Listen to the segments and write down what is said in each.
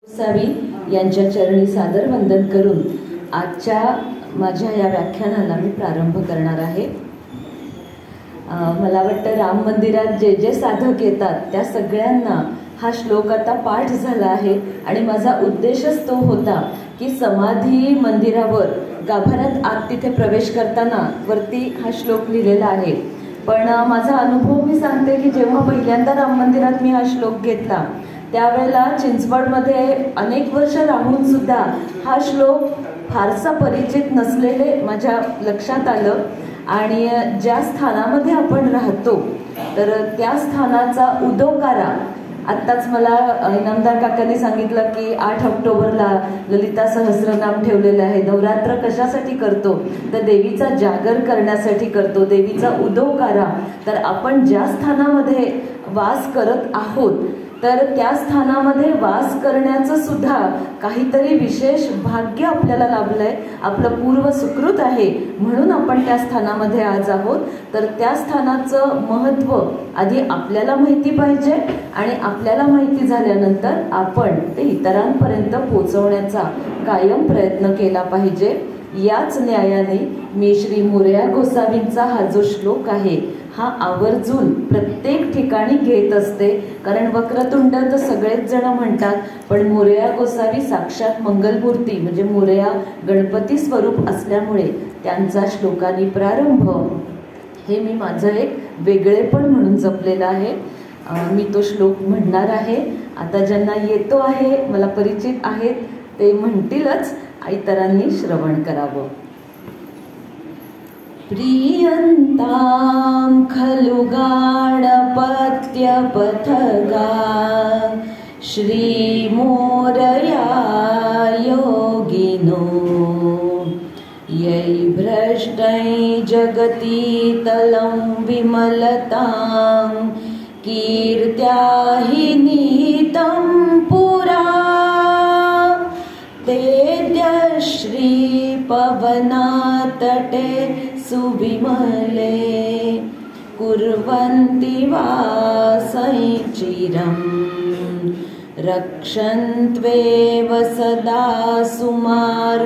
गोसावी यांच्या चरणी सादर वंदन करून आजच्या माझ्या या व्याख्यानाला मी प्रारंभ करणार आहे. मला वाटतं राम मंदिरात जे जे साधक येतात त्या सगळ्यांना हा श्लोक आता पाठ झाला आहे आणि माझा उद्देशच तो होता की समाधी मंदिरावर गाभाऱ्यात आत तिथे प्रवेश करताना वरती हा श्लोक लिहिलेला आहे. पण माझा अनुभव मी सांगते की जेव्हा पहिल्यांदा राम मंदिरात मी हा श्लोक घेतला त्यावेळेला चिंचवडमध्ये अनेक वर्ष राहून सुद्धा हा श्लोक फारसा परिचित नसलेले माझ्या लक्षात आलं. आणि ज्या स्थानामध्ये आपण राहतो तर त्या स्थानाचा उदोकारा आत्ताच मला इनामदार काकांनी सांगितलं की 8 ऑक्टोबरला ललिता सहस्रनाम ठेवलेलं आहे. नवरात्र कशासाठी करतो तर देवीचा जागर करण्यासाठी करतो, देवीचा उदोकारा. तर आपण ज्या स्थानामध्ये वास करत आहोत तर त्या स्थानामध्ये वास करण्याचं सुद्धा काहीतरी विशेष भाग्य आपल्याला लाभलंय, आपलं पूर्व सुकृत आहे म्हणून आपण त्या स्थानामध्ये आज आहोत. तर त्या स्थानाचं महत्त्व आधी आपल्याला माहिती पाहिजे आणि आपल्याला माहिती झाल्यानंतर आपण ते इतरांपर्यंत पोहोचवण्याचा कायम प्रयत्न केला पाहिजे. याच न्यायाने मी श्री मोरया गोसावींचा हा जो श्लोक आहे हा आवर्जून प्रत्येक ठिकाणी घेत असते. कारण वक्रतुंड तर सगळेच जण म्हणतात, पण मोरया गोसावी साक्षात मंगलमूर्ती म्हणजे मोरया गणपती स्वरूप असल्यामुळे त्यांचा श्लोकानी प्रारंभ हे मी माझं एक वेगळेपण म्हणून जपलेलं आहे. मी तो श्लोक म्हणणार आहे. आता ज्यांना येतो आहे, मला परिचित आहेत ते म्हणतीलच, इतरांनी श्रवण करावं. प्रियंतां खलु गाढपत्यपथगा श्रीमोरया योगिनो यै भ्रष्टै जगतीतलं विमलतां कीर्त्या हि नीतं पुरा तेद्य श्रीपवनातटे सुविमले कुर्वन्ति वासं चिरं रक्षन्त्वेव सदा सुमार्गजुषतस्तान्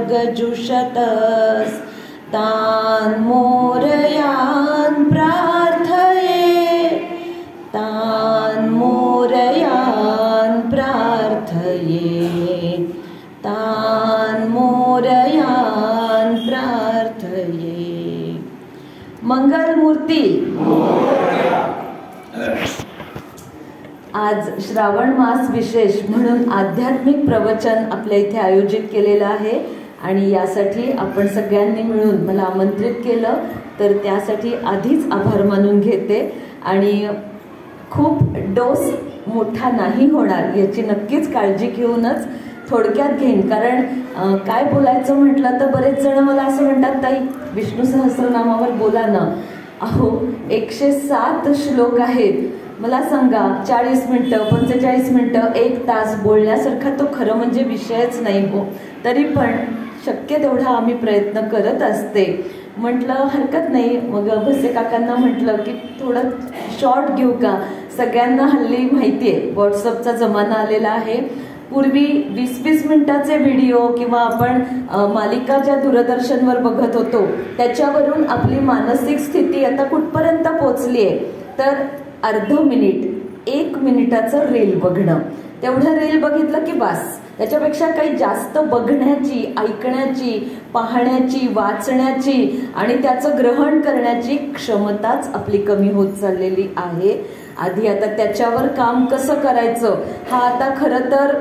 मोरयान् प्रार्थये, तान् मोरयान् प्रार्थये, तान् मोरयान् प्रार्थये. मंगलमूर्ती. आज श्रावण मास विशेष म्हणून आध्यात्मिक प्रवचन आपल्या इथे आयोजित केलेलं आहे आणि यासाठी आपण सगळ्यांनी मिळून मला आमंत्रित केलं तर त्यासाठी आधीच आभार मानून घेते. आणि खूप डोस मोठा नाही होणार याची नक्कीच काळजी घेऊनच थोडक्यात घेईन. कारण काय बोलायचं म्हटलं तर बरेच जण मला असं म्हणतात, ताई विष्णू सहस्रनामावर बोला ना. अहो 107 श्लोक आहेत. मला सांगा 40 मिनिटं 45 मिनिटं 1 तास बोलण्यासारखा तो खरं म्हणजे विषयच नाही हो. तरी पण शक्य तेवढा आम्ही प्रयत्न करत असते. म्हटलं हरकत नाही. मग भसे काकांना म्हटलं की थोडं शॉर्ट घेऊ का. सगळ्यांना हल्ली माहिती आहे व्हॉट्सअपचा जमाना आलेला आहे. पूर्वी 20-20 मिनिटाचे व्हिडिओ किंवा आपण मालिका ज्या दूरदर्शनवर बघत होतो त्याच्यावरून आपली मानसिक स्थिती आता कुठपर्यंत पोचली आहे तर अर्ध मिनिट 1 मिनिटाचं रील बघणं. तेवढं रील बघितलं की बस. त्याच्यापेक्षा काही जास्त बघण्याची, ऐकण्याची, पाहण्याची, वाचण्याची आणि त्याचं ग्रहण करण्याची क्षमताच आपली कमी होत चाललेली आहे. आधी आता त्याच्यावर काम कसं करायचं हा आता खरं तर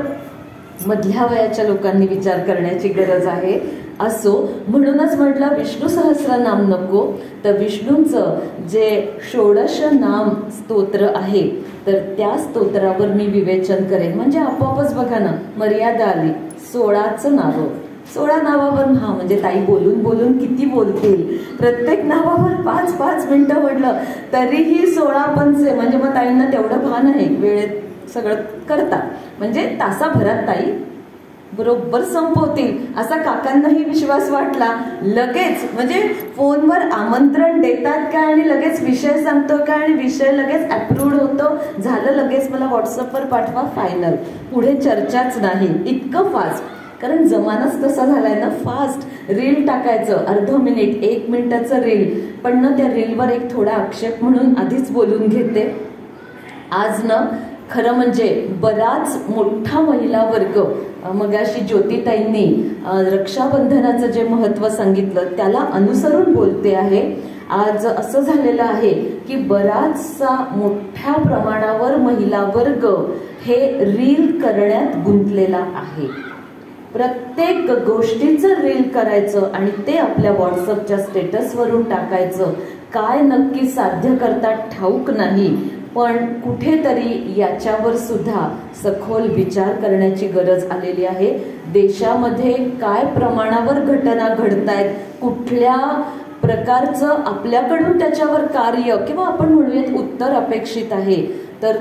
मधल्या वयाच्या लोकांनी विचार करण्याची गरज आहे. असो म्हणूनच म्हटलं विष्णू सहस्रनाम नको तर विष्णूंचं जे 16 नाम स्तोत्र आहे तर त्या स्तोत्रावर मी विवेचन करेन. म्हणजे आपोआपच बघा ना मर्यादा आली. 16चं नावं 16 नावावर हा म्हणजे ताई बोलून बोलून किती बोलतील. प्रत्येक नावावर 5-5 मिनिटं म्हटलं तरीही 16 पंचे म्हणजे मग ताईंना तेवढं भान आहे वेळेत सगळं करता. म्हणजे तासाभरात ताई बरोबर संपवतील असा काकांनाही विश्वास वाटला. लगेच म्हणजे फोनवर आमंत्रण देतात काय आणि लगेच विषय सांगतो काय आणि विषय लगेच अप्रूव्ड होतो, झालं लगेच मला व्हॉट्सअपवर पाठवा, फायनल, पुढे चर्चाच नाही. इतकं फास्ट, कारण जमानाच तसा झालाय ना, फास्ट रील टाकायचं, अर्ध मिनिट 1 मिनिटाचं रील, पण ना त्या रीलवर एक थोडा आक्षेप म्हणून आधीच बोलून घेते. आज ना खरं म्हणजे बराच मोठा महिला वर्ग, मगाशी ज्योतिताईंनी रक्षाबंधनाचं जे महत्त्व सांगितलं त्याला अनुसरून बोलते आहे. आज असं झालेलं आहे की बराचसा मोठ्या प्रमाणावर महिला वर्ग हे रील करण्यात गुंतलेला आहे. प्रत्येक गोष्टीचं रील करायचं आणि ते आपल्या व्हॉट्सअपच्या स्टेटसवरून टाकायचं. काय नक्की साध्य करतात ठाऊक नाही, पण कुठेतरी याच्यावर सुद्धा सखोल विचार करण्याची गरज आलेली आहे. देशामध्ये काय प्रमाणावर घटना घडतायत, कुठल्या प्रकारचं आपल्याकडून त्याच्यावर कार्य किंवा आपण म्हणूयात उत्तर अपेक्षित आहे, तर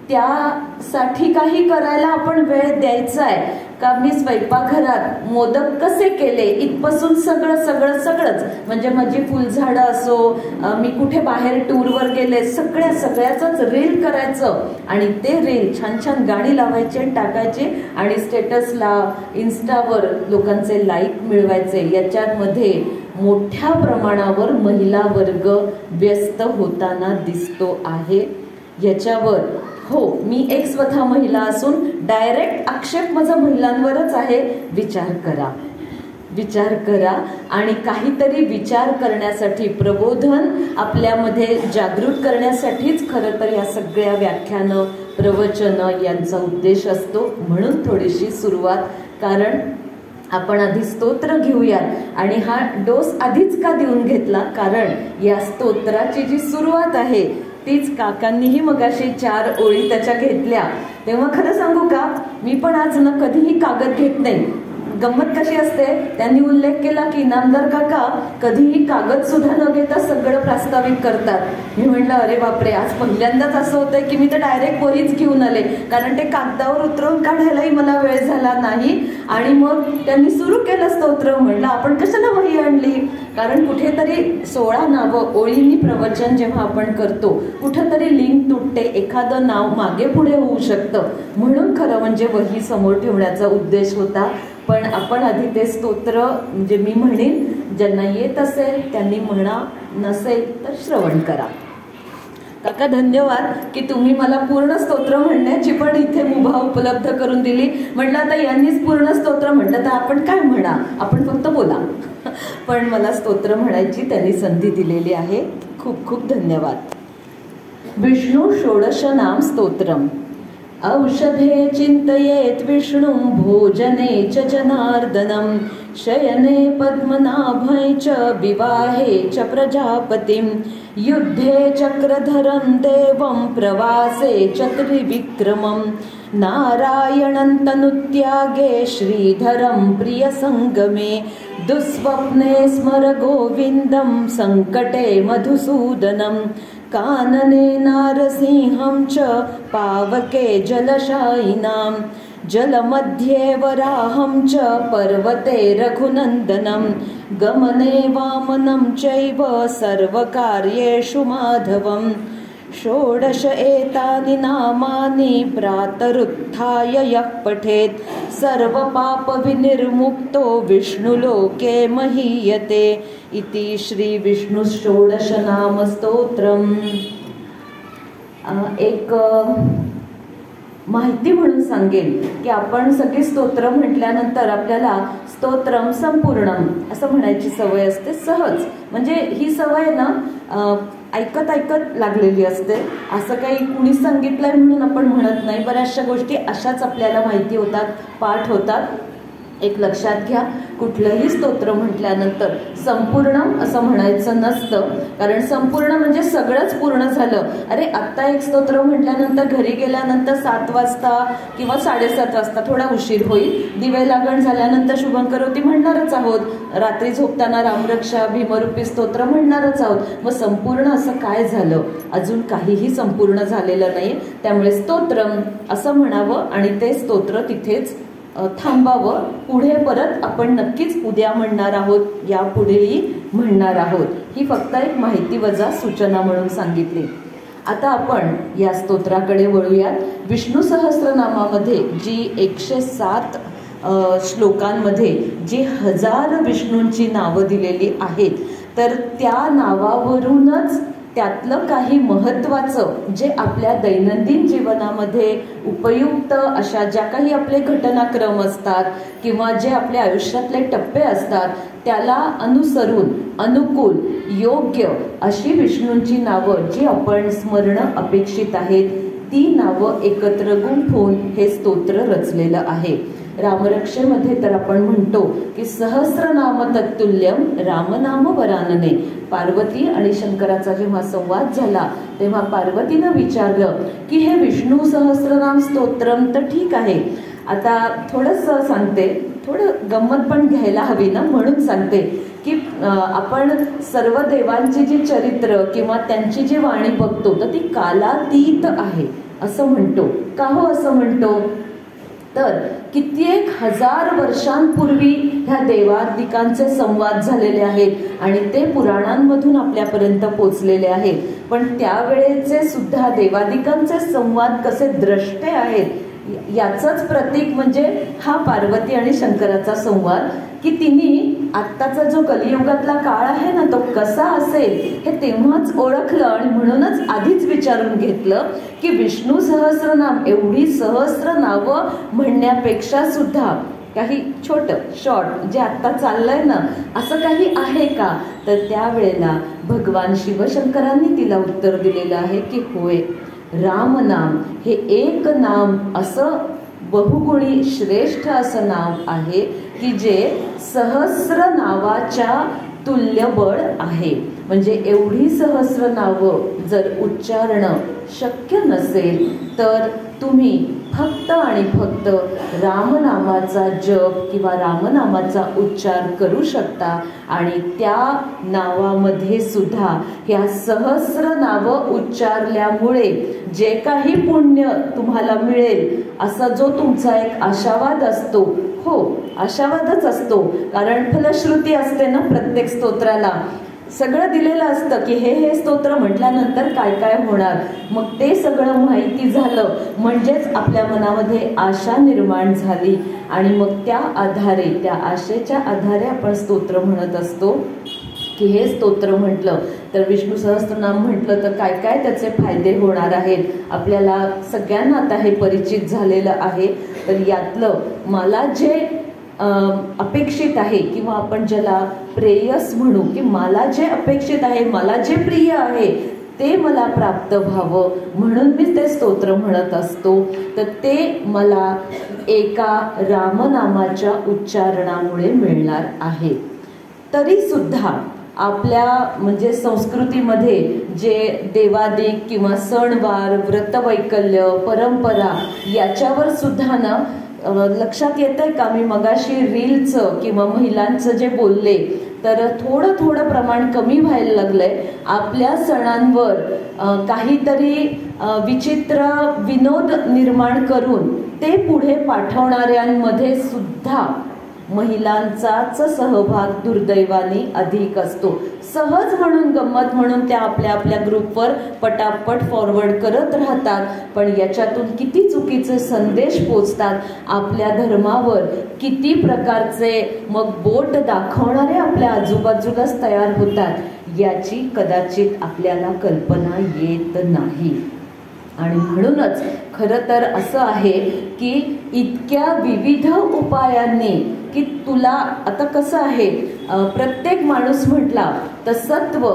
त्यासाठी काही करायला आपण वेळ द्यायचा आहे का? मी स्वयंपाकघरात मोदक कसे केले इथपासून सगळंच, म्हणजे माझी फुलझाडं असो, मी कुठे बाहेर टूरवर गेले, सगळ्याच रील करायचं आणि ते रील छान छान गाणी लावायची आणि टाकायचे आणि स्टेटसला इन्स्टावर लोकांचे लाईक मिळवायचे. याच्यामध्ये मोठ्या प्रमाणावर महिला वर्ग व्यस्त होताना दिसतो आहे. याच्यावर हो, मी एक स्वतः महिला असून डायरेक्ट आक्षेप माझा महिलांवरच आहे. विचार करा आणि काहीतरी विचार करण्यासाठी, प्रबोधन आपल्यामध्ये जागृत करण्यासाठीच खरं तर या सगळ्या व्याख्यानं, प्रवचनं यांचा उद्देश असतो. म्हणून थोडीशी सुरुवात, कारण आपण आधी स्तोत्र घेऊयात आणि हा डोस आधीच का देऊन घेतला, कारण या स्तोत्राची जी सुरुवात आहे तीच काकांनीही मगाशी 4 ओळी त्याच्या घेतल्या. तेव्हा खरं सांगू का, मी पण आज ना कधीही कागद घेत नाही. गंमत कशी असते, त्यांनी उल्लेख केला की इनामदार काका कधीही कागद सुद्धा न घेता सगळं प्रास्ताविक करतात. मी म्हटलं अरे बापरे, आज पहिल्यांदाच असं होतंय की मी तर डायरेक्ट वहीच घेऊन आले, कारण ते कागदावर उतरवून काढायलाही मला वेळ झाला नाही. आणि मग त्यांनी सुरू केलं स्तोत्र. म्हणलं आपण कशाला वही आणली, कारण कुठेतरी 16 नावं ओळींनी प्रवचन जेव्हा आपण करतो कुठेतरी लिंक तुटते, एखादं नाव मागे पुढे होऊ शकतं, म्हणून खरं म्हणजे वही समोर ठेवण्याचा उद्देश होता. पण आपण आधी ते स्तोत्र, म्हणजे मी म्हणेन ज्यांना येत असेल त्यांनी म्हणा, नसेल तर श्रवण करा. काका धन्यवाद की तुम्ही मला पूर्ण स्तोत्र म्हणण्याची पण इथे मुभा उपलब्ध करून दिली. म्हटलं आता यांनीच पूर्ण स्तोत्र म्हटलं तर आपण काय म्हणा, आपण फक्त बोला. पण मला स्तोत्र म्हणायची त्यांनी संधी दिलेली आहे. खूप खूप धन्यवाद. विष्णू षोडश नाम स्तोत्रम. औषधे चिंतयेत विष्णुं भोजने च जनार्दनं शयने पद्मनाभं च विवाहे च प्रजापतिं युद्धे चक्रधरं देवं प्रवासे च त्रिविक्रमं नारायणं तनुत्यागे श्रीधरं प्रियसंगमे दुःस्वप्ने स्मर गोविन्दं संकटे मधुसूदनं कानने नारसिंहं च पावके जलशायिनां जलमध्ये वराहं च पर्वते रघुनन्दनं गमने वामनं चैव सर्वकार्येषु माधवं षोडश एतानि नामानि प्रातरुत्थाय यः पठेत् सर्वपापविनिर्मुक्तो विष्णुलोके महीयते इति श्री विष्णु षोडश नाम स्तोत्रम. एक माहिती म्हणून सांगेन की आपण सगळी स्तोत्र म्हटल्यानंतर आपल्याला स्तोत्रम संपूर्णम असं म्हणायची सवय असते सहज. म्हणजे ही सवय ना ऐकत लागलेली असते. असं काही कुणी सांगितलंय म्हणून आपण म्हणत नाही. बऱ्याचशा गोष्टी अशाच आपल्याला माहिती होतात, पाठ होतात. एक लक्षात घ्या, कुठलंही स्तोत्र म्हटल्यानंतर संपूर्णम असं म्हणायचं नसतं, कारण संपूर्ण म्हणजे सगळंच पूर्ण झालं. अरे आत्ता एक स्तोत्र म्हटल्यानंतर घरी गेल्यानंतर 7 वाजता किंवा 7:30 वाजता थोडा उशीर होईल. दिवे लागण झाल्यानंतर शुभंकरोती म्हणणारच आहोत. रात्री झोपताना रामरक्षा भीमरूपी स्तोत्र म्हणणारच आहोत. मग संपूर्ण असं काय झालं? अजून काहीही संपूर्ण झालेलं नाही. त्यामुळे स्तोत्रम असं म्हणावं आणि ते स्तोत्र तिथेच थांबावं. पुढे परत आपण नक्कीच उद्या म्हणणार आहोत, यापुढेही म्हणणार आहोत. ही फक्त एक माहिती वजा सूचना म्हणून सांगितली. आता आपण या स्तोत्राकडे वळूयात. विष्णू सहस्रनामामध्ये जी 107 श्लोकांमध्ये जी 1000 विष्णूंची नावं दिलेली आहेत, तर त्या नावावरूनच त्यातलं काही महत्त्वाचं जे आपल्या दैनंदिन जीवनामध्ये उपयुक्त अशा ज्या काही आपले घटनाक्रम असतात किंवा जे आपल्या आयुष्यातले टप्पे असतात, त्याला अनुसरून अनुकूल योग्य अशी विष्णूंची नावं जी आपण स्मरणं अपेक्षित आहेत, ती नावं एकत्र गुंफून हे स्तोत्र रचलेलं आहे. रामरक्षेमध्ये तर आपण म्हणतो की सहस्रनाम तत्तुल्यम रामनाम वरानने. पार्वती आणि शंकराचा जेव्हा संवाद झाला तेव्हा पार्वतीनं विचारलं की हे विष्णू सहस्रनाम स्तोत्रम तर ठीक आहे, आता थोडंसं सांगते, थोडं गंमत पण घ्यायला हवी ना, म्हणून सांगते की आपण सर्व देवांची जी चरित्र किंवा त्यांची जी वाणी बघतो तर ती कालातीत आहे असं म्हणतो. का हो असं म्हणतो? तर कित्येक 1000 वर्षांपूर्वी ह्या देवादिकांचे संवाद झालेले आहेत आणि ते पुराणांमधून आपल्यापर्यंत पोचलेले आहेत. पण त्यावेळेचे सुद्धा देवादिकांचे संवाद कसे द्रष्टे आहेत याचंच प्रतीक म्हणजे हा पार्वती आणि शंकराचा संवाद, की तिने आत्ताचा जो कलियुगातला काळ आहे ना तो कसा असेल हे तेव्हाच ओळखलं आणि म्हणूनच आधीच विचारून घेतलं की विष्णू सहस्रनाम एवढी सहस्र नावं म्हणण्यापेक्षा सुद्धा काही छोटं शॉर्ट जे आत्ता चाललंय ना असं काही आहे का? तर त्यावेळेला भगवान शिवशंकरांनी तिला उत्तर दिलेलं आहे की होय, रामनाम हे एक नाम असं बहुगुणी श्रेष्ठ असं नाव आहे की जे सहस्र नावाच्या तुल्यबळ आहे. म्हणजे एवढी सहस्र नावं जर उच्चारणं शक्य नसेल तर तुम्ही फक्त आणि फक्त रामनामाचा जप किंवा रामनामाचा उच्चार करू शकता आणि त्या नावामध्ये सुद्धा ह्या सहस्र नावं उच्चारल्यामुळे जे काही पुण्य तुम्हाला मिळेल असा जो तुमचा एक आशावाद असतो, हो आशावादच असतो, कारण फलश्रुती असते ना प्रत्येक स्तोत्राला, सगळं दिलेलं असतं की हे स्तोत्र म्हटल्यानंतर काय काय होणार, मग ते सगळं माहिती झालं म्हणजेच आपल्या मनामध्ये आशा निर्माण झाली आणि मग त्या आधारे, त्या आशेच्या आधारे आपण स्तोत्र म्हणत असतो की हे स्तोत्र म्हटलं तर विष्णू सहस्त्रनाम म्हटलं तर काय काय त्याचे फायदे होणार आहेत. आपल्याला सगळ्यांना आता हे परिचित झालेलं आहे. तर यातलं मला जे अपेक्षित आहे किंवा आपण ज्याला प्रेयस म्हणू की मला जे अपेक्षित आहे, मला जे प्रिय आहे ते मला प्राप्त व्हावं म्हणून मी ते स्तोत्र म्हणत असतो. तर ते मला एका रामनामाच्या उच्चारणामुळे मिळणार आहे. तरी सुद्धा आपल्या म्हणजे संस्कृतीमध्ये जे देवादिक किंवा सणवार, व्रतवैकल्य, परंपरा याच्यावर सुद्धा ना लक्षात येतंय का, मी मगाशी रीलचं किंवा महिलांचं जे बोलले तर थोडं प्रमाण कमी व्हायला लागलंय. आपल्या सणांवर काहीतरी विचित्र विनोद निर्माण करून ते पुढे पाठवणाऱ्यांमध्ये सुद्धा महिलांचाच सहभाग दुर्दैवाने अधिक असतो. सहज म्हणून गंमत म्हणून त्या आपल्या आपल्या ग्रुपवर पटापट फॉरवर्ड करत राहतात, पण याच्यातून किती चुकीचे संदेश पोचतात, आपल्या धर्मावर किती प्रकारचे मग बोट दाखवणारे आपल्या आजूबाजूलाच तयार होतात याची कदाचित आपल्याला कल्पना येत नाही. आणि म्हणूनच खरं तर असं आहे की इतक्या विविध उपायांनी की तुला आता कसं आहे, प्रत्येक माणूस म्हटला तर सत्व,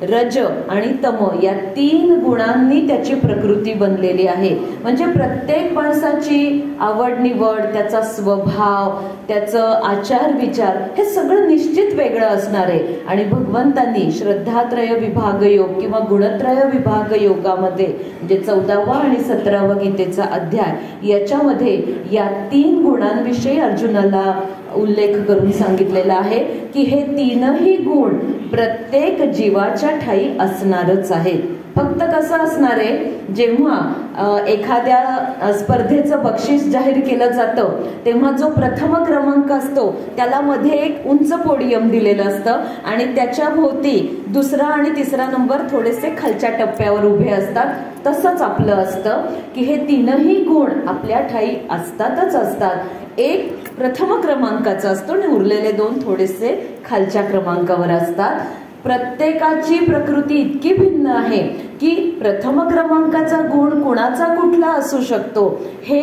रज आणि तम या 3 गुणांनी त्याची प्रकृती बनलेली आहे. म्हणजे प्रत्येक माणसाची आवड निवड, त्याचा स्वभाव, त्याचं आचार विचार हे सगळं निश्चित वेगळं असणार आहे. आणि भगवंतांनी श्रद्धात्रय विभाग योग किंवा गुणत्रय विभाग योगामध्ये म्हणजे 14वा आणि 17वा गीतेचा अध्याय याच्यामध्ये या 3 गुणांविषयी अर्जुनाला उल्लेख करून सांगितलेला आहे की हे 3ही गुण प्रत्येक जीवाच्या ठायी असणारच आहेत. फक्त कसं असणार आहे, जेव्हा एखाद्या स्पर्धेचं बक्षीस जाहीर केलं जातं तेव्हा जो प्रथम क्रमांक असतो त्याला मध्ये एक उंच पोडियम दिलेलं असतं आणि त्याच्या भोवती दुसरा आणि तिसरा नंबर थोडेसे खालच्या टप्प्यावर उभे असतात. तसंच आपलं असतं की हे तीनही गुण आपल्या ठाई असतातच असतात. एक प्रथम क्रमांकाचा असतो आणि उरलेले दोन थोडेसे खालच्या क्रमांकावर असतात. प्रत्येकाची प्रकृती इतकी भिन्न आहे की प्रथम क्रमांकाचा गुण कुणाचा कुठला असू शकतो हे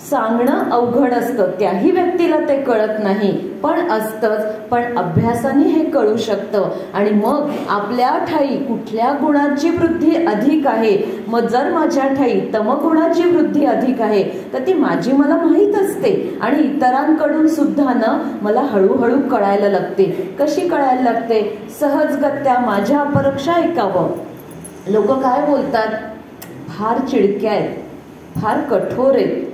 सांगणं अवघड असतं. त्याही व्यक्तीला ते कळत नाही, पण असतंच. पण अभ्यासाने हे कळू शकतं आणि मग आपल्या ठाई कुठल्या गुणाची वृद्धी अधिक आहे, मग जर माझ्या ठाई तमगुणाची वृद्धी अधिक आहे तर ती माझी मला माहीत असते आणि इतरांकडून सुद्धा ना मला हळूहळू कळायला लागते. कशी कळायला लागते? सहजगत्या माझ्या अपरोक्ष ऐकावं. लोक काय बोलतात, फार चिडक्या आहेत, फार कठोर आहेत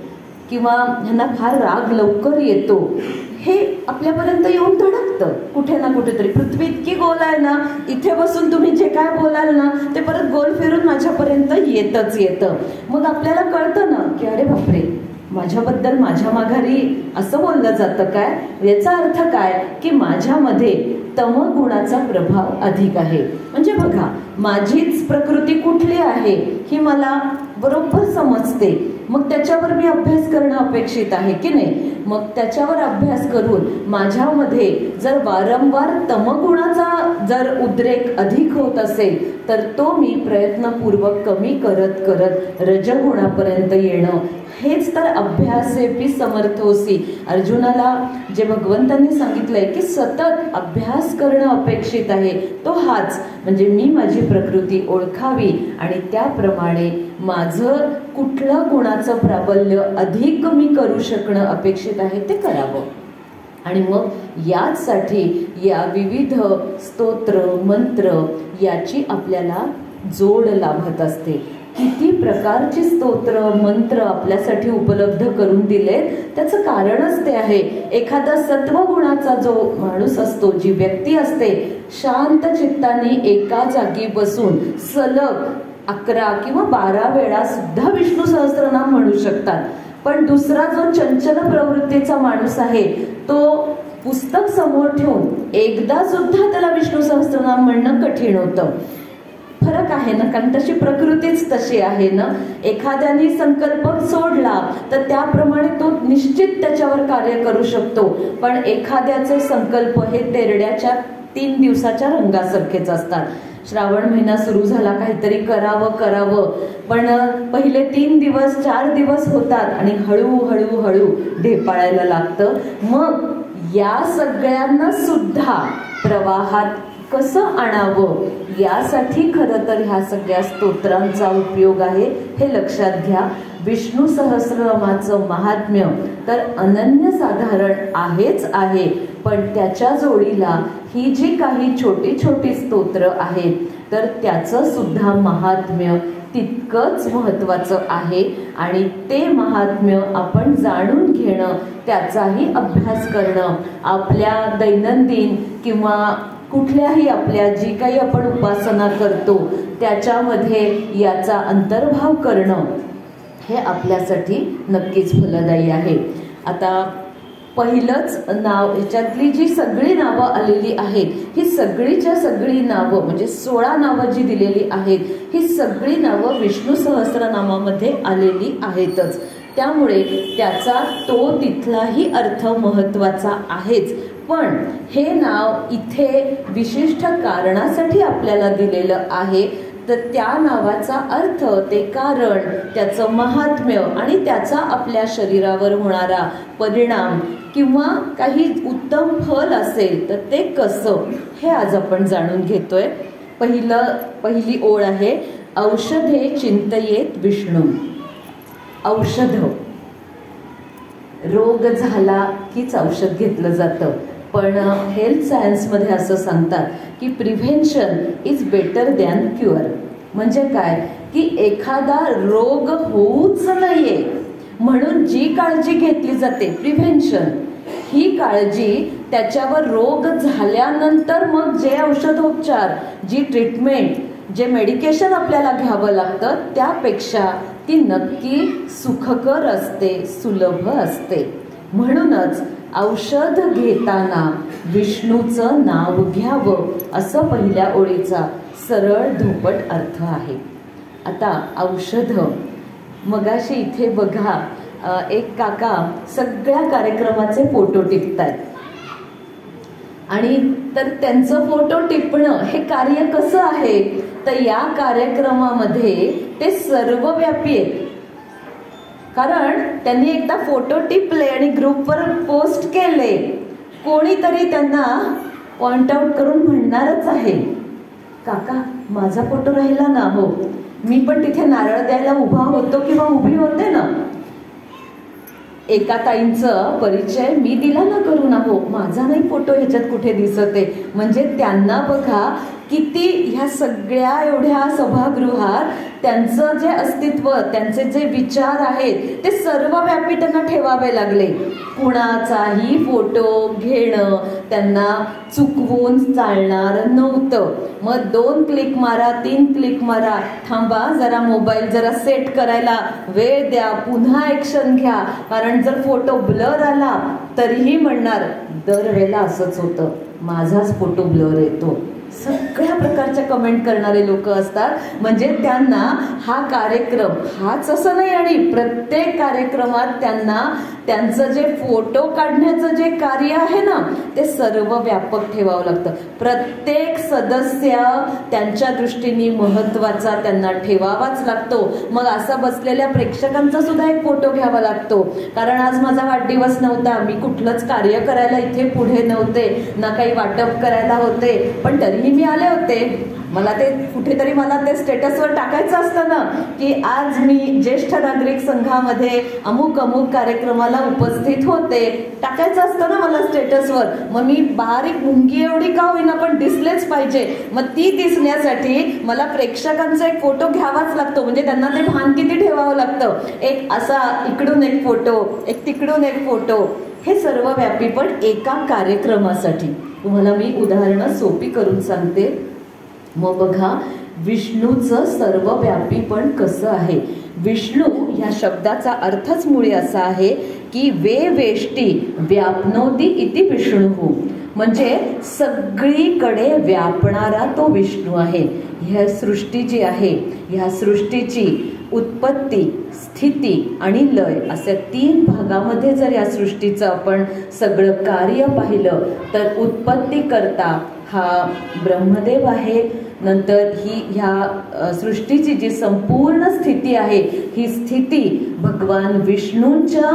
किंवा ह्यांना फार राग लवकर येतो, हे आपल्यापर्यंत येऊन धडकतं कुठे ना कुठेतरी. पृथ्वी इतकी गोल आहे ना, इथे बसून तुम्ही जे काय बोलाल ना ते परत गोल फिरून माझ्यापर्यंत येतच येतं. मग आपल्याला कळतं ना की अरे बापरे, माझ्याबद्दल माझ्या माघारी असं बोललं जातं काय. याचा अर्थ काय की माझ्यामध्ये तमगुणाचा प्रभाव अधिक आहे. म्हणजे बघा, माझीच प्रकृती कुठली आहे ही मला बरोबर समजते. मग त्याच्यावर मी अभ्यास करणं अपेक्षित आहे की नाही. मग त्याच्यावर अभ्यास करून माझ्यामध्ये जर वारंवार तमगुणाचा जर उद्रेक अधिक होत असेल तर तो मी प्रयत्नपूर्वक कमी करत करत रजगुणापर्यंत येणं, हेच तर अभ्यासेपी समर्थोसी. अर्जुनाला जे भगवंतांनी सांगितलंय की सतत अभ्यास करणं अपेक्षित आहे तो हाच. म्हणजे मी माझी प्रकृती ओळखावी आणि त्याप्रमाणे माझं कुठलं गुणाचं प्राबल्य अधिक मी करू शकणं अपेक्षित आहे ते करावं. आणि मग याचसाठी या विविध स्तोत्र मंत्र याची आपल्याला जोड लाभत असते. किती प्रकारचे स्तोत्र मंत्र आपल्यासाठी उपलब्ध करून दिलेत त्याचं कारणच ते आहे. एखादा सत्वगुणाचा जो माणूस असतो, जी व्यक्ती असते, शांत चित्ताने एका जागी बसून सलग 11 किंवा 12 वेळा सुद्धा विष्णू सहस्त्रनाम म्हणू शकतात. पण दुसरा जो चंचल प्रवृत्तीचा माणूस आहे तो पुस्तक समोर ठेवून एकदा सुद्धा त्याला विष्णू सहस्त्रनाम म्हणणं कठीण होतं. फरक आहे ना, कारण तशी प्रकृतीच तशी आहे ना. एखाद्याने संकल्प सोडला तर त्याप्रमाणे तो निश्चित त्याच्यावर कार्य करू शकतो. पण एखाद्याचे संकल्प हे तेरड्याच्या 3 दिवसाच्या रंगासारखेच असतात. श्रावण महिना सुरू झाला, काहीतरी करावं, पण पहिले 3 दिवस 4 दिवस होतात आणि हळूहळू हळू ढेपाळायला लागतं. मग या सगळ्यांना सुद्धा प्रवाहात कसं आणावं यासाठी खरं तर ह्या सगळ्या स्तोत्रांचा उपयोग आहे, हे लक्षात घ्या. विष्णू सहस्रनामाचं महात्म्य तर अनन्यसाधारण आहेच आहे, पण त्याच्या जोडीला ही जी काही छोटी छोटी स्तोत्र आहेत तर त्याचं सुद्धा महात्म्य तितकंच महत्त्वाचं आहे. आणि ते महात्म्य आपण जाणून घेणं, त्याचाही अभ्यास करणं, आपल्या दैनंदिन किंवा कुठल्याही आपल्या जी काही आपण उपासना करतो त्याच्यामध्ये याचा अंतर्भाव करणं हे आपल्यासाठी नक्कीच फलदायी आहे. आता पहिलंच नाव, याच्यातली जी सगळी नावं आलेली आहेत ही सगळीच्या सगळी नावं, म्हणजे 16 नावं जी दिलेली आहेत ही सगळी नावं विष्णू सहस्रनामामध्ये आलेली आहेतच. त्यामुळे त्याचा तो तिथलाही अर्थ महत्त्वाचा आहेच. पण हे नाव इथे विशिष्ट कारणासाठी आपल्याला दिलेलं आहे. तर त्या नावाचा अर्थ, ते कारण, त्याचं महात्म्य आणि त्याचा आपल्या शरीरावर होणारा परिणाम किंवा काही उत्तम फल असेल तर ते कसं, हे आज आपण जाणून घेतोय. पहिली ओळ आहे, औषधे चिंतयेत विष्णू. औषध, रोग झाला कीच औषध घेतलं जातं. पण हेल्थ सायन्समध्ये असं सांगतात की prevention is better than cure. म्हणजे काय की एखादा रोग होऊच नये म्हणून जी काळजी घेतली जाते प्रिव्हेन्शन, ही काळजी त्याच्यावर रोग झाल्यानंतर मग जे औषधोपचार, जी ट्रीटमेंट जे मेडिकेशन आपल्याला घ्यावं लागतं त्यापेक्षा ती नक्की सुखकर असते, सुलभ असते. म्हणूनच औषध घेताना विष्णूचं नाव घ्यावं असं पहिल्या ओळीचा सरळ धोपट अर्थ आहे. आता औषध, मगाशी इथे बघा एक काका सगळ्या कार्यक्रमाचे फोटो टिपतायत आणि तर त्यांचं फोटो टिपणं हे कार्य कसं आहे तर या कार्यक्रमामध्ये ते सर्वव्यापी आहेत. कारण त्यांनी एकदा फोटो टिपले आणि ग्रुपवर पोस्ट केले, कोणीतरी त्यांना पॉइंट आउट करून म्हणणारच आहे, काका माझा फोटो राहिला ना, हो मी पण तिथे नारळ द्यायला उभा होतो किंवा उभी होते ना. एका ताईंचं परिचय मी दिला ना करून, हो माझा नाही फोटो ह्याच्यात कुठे दिसत आहे. म्हणजे त्यांना बघा किती ह्या सगळ्या एवढ्या सभागृहात त्यांचं जे अस्तित्व, त्यांचे जे विचार आहेत ते सर्वव्यापी त्यांना ठेवावे लागले. कुणाचाही फोटो घेणं त्यांना चुकवून चालणार नव्हतं. मग 2 क्लिक मारा, 3 क्लिक मारा, थांबा जरा मोबाईल जरा सेट करायला वेळ द्या, पुन्हा ऍक्शन घ्या. कारण जर फोटो ब्लर आला तरीही म्हणणार दरवेळेला असंच होतं, माझाच फोटो ब्लर येतो. सगळ्या प्रकारच्या कमेंट करणारे लोक असतात. म्हणजे त्यांना हा कार्यक्रम हाच असं नाही, आणि प्रत्येक कार्यक्रमात त्यांना त्यांचं जे फोटो काढण्याचं जे कार्य आहे ना ते सर्व व्यापक ठेवावं लागतं. प्रत्येक सदस्य त्यांच्या दृष्टीने महत्वाचा त्यांना ठेवावाच लागतो. मग असा बसलेल्या प्रेक्षकांचा सुद्धा एक फोटो घ्यावा लागतो. कारण आज माझा वाढदिवस नव्हता, मी कुठलंच कार्य करायला इथे पुढे नव्हते, ना काही वाटप करायला होते, पण तरीही मी आले होते. मला ते कुठेतरी मला ते स्टेटसवर टाकायचं असतं ना की आज मी ज्येष्ठ नागरिक संघामध्ये अमुक अमुक कार्यक्रमाला उपस्थित होते, टाकायचं असतं ना मला स्टेटसवर. मग मी बारीक मुंगी एवढी का होईना पण दिसलेच पाहिजे. मग ती दिसण्यासाठी मला प्रेक्षकांचा एक फोटो घ्यावाच लागतो. म्हणजे त्यांना ते भान किती ठेवावं लागतं, एक असा इकडून एक फोटो, एक तिकडून एक फोटो, हे सर्वव्यापी पण एका कार्यक्रमासाठी. तुम्हाला मी उदाहरणं सोपी करून सांगते. मग बघा विष्णूचं सर्वव्यापी पण कसं आहे. विष्णू या शब्दाचा अर्थच मुळी असा आहे की वे वेष्टी व्यापनोती इति विष्णू, म्हणजे सगळीकडे व्यापणारा तो विष्णू आहे. ह्या सृष्टी जी आहे, ह्या सृष्टीची उत्पत्ती, स्थिती आणि लय अशा 3 भागामध्ये जर या सृष्टीचं आपण सगळं कार्य पाहिलं तर उत्पत्ती करता हा ब्रह्मदेव आहे. नंतर ही ह्या सृष्टीची जी संपूर्ण स्थिती आहे ही स्थिती भगवान विष्णूंच्या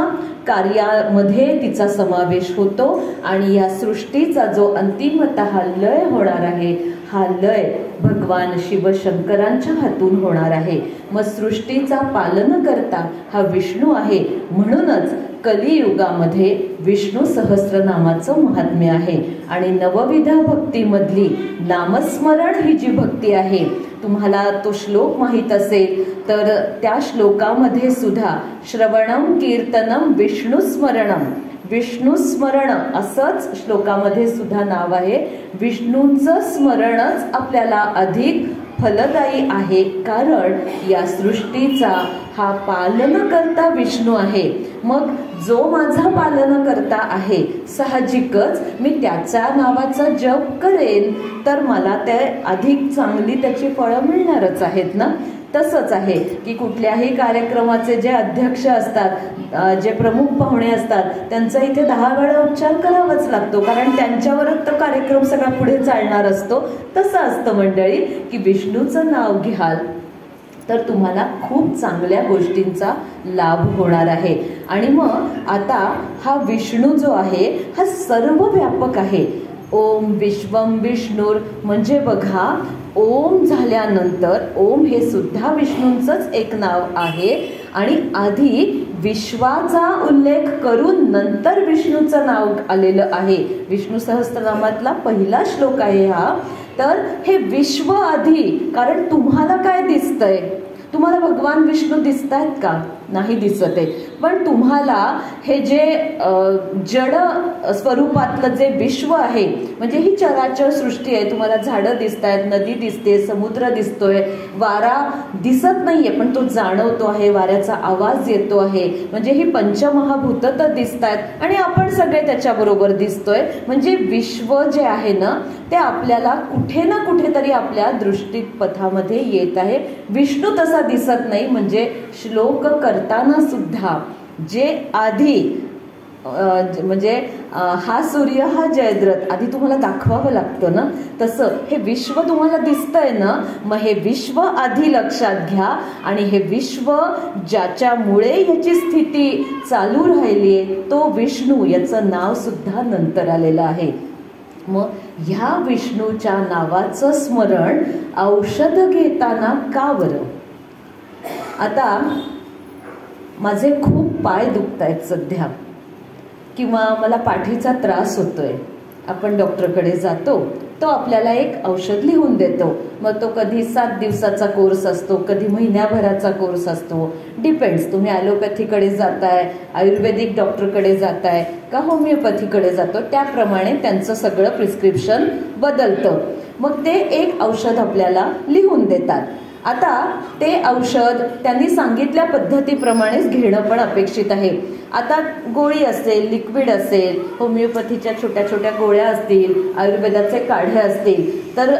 कार्यामध्ये तिचा समावेश होतो. आणि या सृष्टीचा जो अंतिमतः लय होणार आहे हा लय भगवान शिवशंकरांच्या हातून होणार आहे. मग सृष्टीचा पालन करता हा विष्णू आहे. म्हणूनच कलियुगामध्ये विष्णू सहस्रनामाचं महात्म्य आहे. आणि नवविधा भक्तीमधली नामस्मरण ही जी भक्ती आहे, तुम्हाला तो श्लोक माहीत असेल तर त्या श्लोकामध्ये सुद्धा श्रवणम कीर्तनम विष्णुस्मरणम, विष्णुस्मरण असंच श्लोकामध्ये सुद्धा नाव आहे. विष्णूंचं स्मरणच आपल्याला अधिक फलदायी आहे. कारण या सृष्टीचा हा पालनकर्ता विष्णू आहे. मग जो माझा पालनकर्ता आहे साहजिकच मी त्याच्या नावाचा जप करेन तर मला ते अधिक चांगली त्याची फळं मिळणारच आहेत ना. तसंच आहे की कुठल्याही कार्यक्रमाचे जे अध्यक्ष असतात, जे प्रमुख पाहुणे असतात, त्यांचा इथे 10 वेळा उच्चार करावाच लागतो. कारण त्यांच्यावरच तो कार्यक्रम सगळा पुढे चालणार असतो. तसं असतं मंडळी की विष्णूचं नाव घ्याल तर तुम्हाला खूप चांगल्या गोष्टींचा लाभ होणार आहे. आणि मग आता हा विष्णू जो आहे हा सर्वव्यापक आहे. ओम विश्वम विष्णुर म्हणजे बघा ओम झाल्यानंतर ओम हे सुद्धा विष्णूंचंच एक नाव आहे. आणि आधी विश्वाचा उल्लेख करून नंतर विष्णूचं नाव आलेलं आहे. विष्णू सहस्त्रनामातला पहिला श्लोक आहे हा. तर हे विश्व आधी, कारण तुम्हाला काय दिसतंय, तुम्हाला भगवान विष्णू दिसत आहेत का? नाही दिसत आहे. पण तुम्हाला हे जे जड स्वरूपातलं जे विश्व आहे, म्हणजे ही चराचर सृष्टी आहे, तुम्हाला झाडं दिसत आहेत, नदी दिसते, समुद्र दिसतोय, वारा दिसत नाहीये पण तो जाणवतो आहे, वाऱ्याचा आवाज येतो आहे, म्हणजे ही पंचमहाभूत तर दिसत आहेत आणि आपण सगळे त्याच्याबरोबर दिसतोय. म्हणजे विश्व जे आहे ना ते आपल्याला कुठे ना कुठेतरी आपल्या दृष्टीपथामध्ये येत आहे. विष्णू तसा दिसत नाही. म्हणजे श्लोक करताना सुद्धा जे आधी म्हणजे हा सूर्य हा जयद्रथ आधी तुम्हाला दाखवावं लागतं ना, तसं हे विश्व तुम्हाला दिसतंय ना, मग हे विश्व आधी लक्षात घ्या आणि हे विश्व ज्याच्यामुळे याची स्थिती चालू राहिलीये तो विष्णू, याचं नाव सुद्धा नंतर आलेलं आहे. मग ह्या विष्णूच्या नावाचं स्मरण औषध घेताना का बरं? आता माझे खूप पाय दुखतायत सध्या, किंवा मला पाठीचा त्रास होतोय, आपण डॉक्टरकडे जातो, तो आपल्याला एक औषध लिहून देतो. मग तो कधी 7 दिवसाचा कोर्स असतो, कधी महिन्याभराचा कोर्स असतो, डिपेंड्स. तुम्ही ॲलोपॅथीकडे जाताय, आयुर्वेदिक डॉक्टरकडे जाताय का होमिओपॅथीकडे जातो, त्याप्रमाणे त्यांचं सगळं प्रिस्क्रिप्शन बदलतं. मग ते एक औषध आपल्याला लिहून देतात. आता ते औषध त्यांनी सांगितल्या पद्धतीप्रमाणेच घेणं पण अपेक्षित आहे. आता गोळी असेल, लिक्विड असेल, होमिओपॅथीच्या छोट्या छोट्या गोळ्या असतील, आयुर्वेदाचे काढे असतील, तर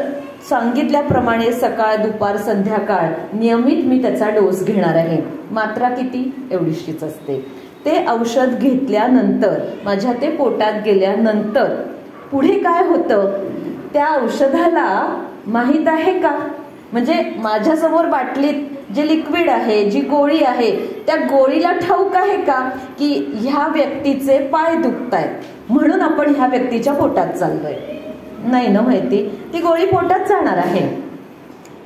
सांगितल्याप्रमाणे सकाळ, दुपार, संध्याकाळ नियमित मी त्याचा डोस घेणार आहे. मात्रा किती? एवढीशीच असते. ते औषध घेतल्यानंतर, माझ्या ते पोटात गेल्यानंतर पुढे काय होतं त्या औषधाला माहीत आहे का? म्हणजे माझ्यासमोर बाटलीत जे लिक्विड आहे, जी गोळी आहे, त्या गोळीला ठाऊक आहे का की ह्या व्यक्तीचे पाय दुखतायत म्हणून आपण ह्या व्यक्तीच्या पोटात चाललोय? नाही ना माहिती. ती गोळी पोटात जाणार आहे,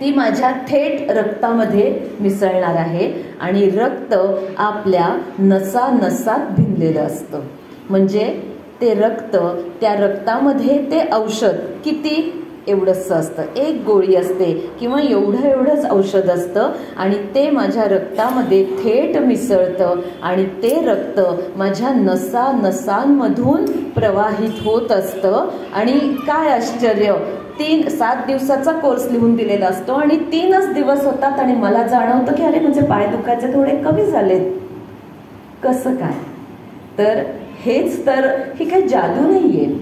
ती माझ्या थेट रक्तामध्ये मिसळणार आहे आणि रक्त आपल्या नसा नसात भिनलेलं असतं. म्हणजे ते रक्त, त्या रक्तामध्ये ते औषध किती? एवढंच असतं. एक गोळी असते किंवा एवढंच औषध असतं आणि ते माझ्या रक्तामध्ये थेट मिसळतं आणि ते रक्त माझ्या नसा नसांमधून प्रवाहित होत असतं. आणि काय आश्चर्य, 7 दिवसाचा कोर्स लिहून दिलेला असतो आणि 3च दिवस होतात आणि मला जाणवतं की अरे माझे पाय दुखायचे थोडे कमी झालेत. कसं काय? तर हेच तर, ही काही जादू नाहीये.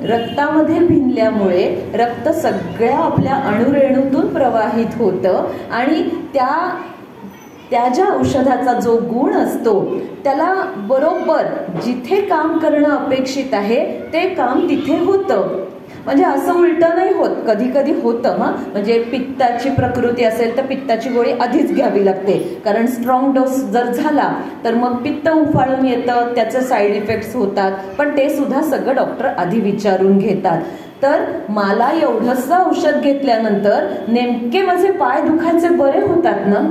रक्तामध्ये भिनल्यामुळे रक्त सगळ्या आपल्या अणुरेणूतून प्रवाहित होतं आणि त्या ज्या औषधाचा जो गुण असतो त्याला बरोबर जिथे काम करणं अपेक्षित आहे ते काम तिथे होतं. म्हणजे असं उलटं नाही होत. कधी कधी होतं. म्हणजे पित्ताची प्रकृती असेल तर पित्ताची गोळी आधीच घ्यावी लागते, कारण स्ट्रॉंग डोस जर झाला तर मग पित्त उफाळून येतं, त्याचे साईड इफेक्ट्स होतात. पण ते सुद्धा सगळं डॉक्टर आधी विचारून घेतात. तर मला एवढंसं औषध घेतल्यानंतर नेमके माझे पाय दुखायचे बरे होतात ना?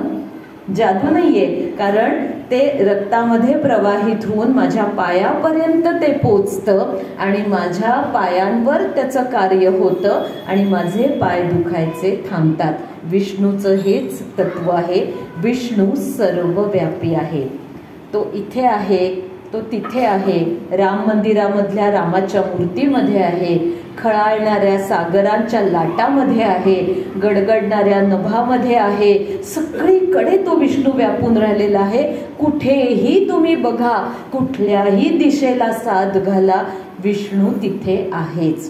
जादू नाहीये, कारण ते रक्तामध्ये प्रवाहित होऊन माझ्या पायापर्यंत ते पोचतं आणि माझ्या पायांवर त्याचं कार्य होतं आणि माझे पाय दुखायचे थांबतात. विष्णूचं हेच तत्व आहे. विष्णू सर्वव्यापी आहे. तो इथे आहे, तो तिथे आहे, राम मंदिरामधल्या रामाच्या मूर्तीमध्ये आहे, खळाळणाऱ्या सागरांच्या लाटामध्ये आहे, गडगडणाऱ्या नभामध्ये आहे. सगळीकडे तो विष्णू व्यापून राहिलेला आहे. कुठेही तुम्ही बघा, कुठल्याही दिशेला साद घाला, विष्णू तिथे आहेच.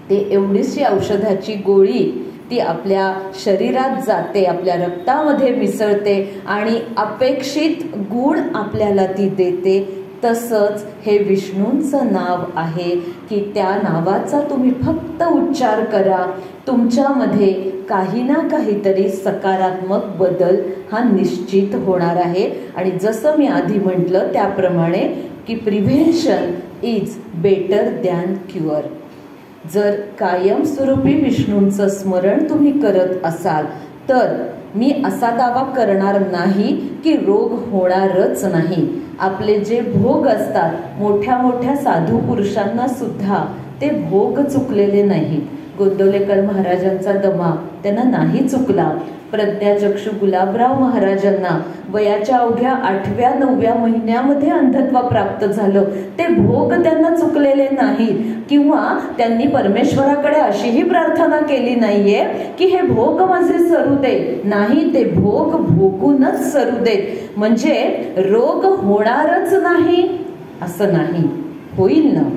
ते एवढीशी औषधाची गोळी ती आपल्या शरीरात जाते, आपल्या रक्तामध्ये मिसळते आणि अपेक्षित गुण आपल्याला ती देते. तसंच हे विष्णूंचं नाव आहे की त्या नावाचा तुम्ही फक्त उच्चार करा, तुमच्यामध्ये काही ना काहीतरी सकारात्मक बदल हा निश्चित होणार आहे. आणि जसं मी आधी म्हटलं त्याप्रमाणे की prevention is better than cure. जर कायमस्वरूपी विष्णूंचं स्मरण तुम्ही करत असाल तर मी असा दावा करणार नाही की रोग होणारच नाही. आपले जे भोग असतात, मोठ्या मोठ्या साधू पुरुषांना सुद्धा ते भोग चुकलेले नाहीत. गोंदवलेकर महाराजांचा दमा त्यांना नाही चुकला, प्रज्ञाचक्षू गुलाबराव महाराजांना वयाच्या अवघ्या 8व्या-9व्या महिन्यामध्ये अंधत्व प्राप्त झालं. ते भोग त्यांना चुकलेले नाहीत किंवा त्यांनी परमेश्वराकडे अशीही प्रार्थना केली नाहीये की हे भोग माझे सरू दे. नाही, ते भोग भोगूनच सरू देत. म्हणजे रोग होणारच नाही असं नाही, होईल ना,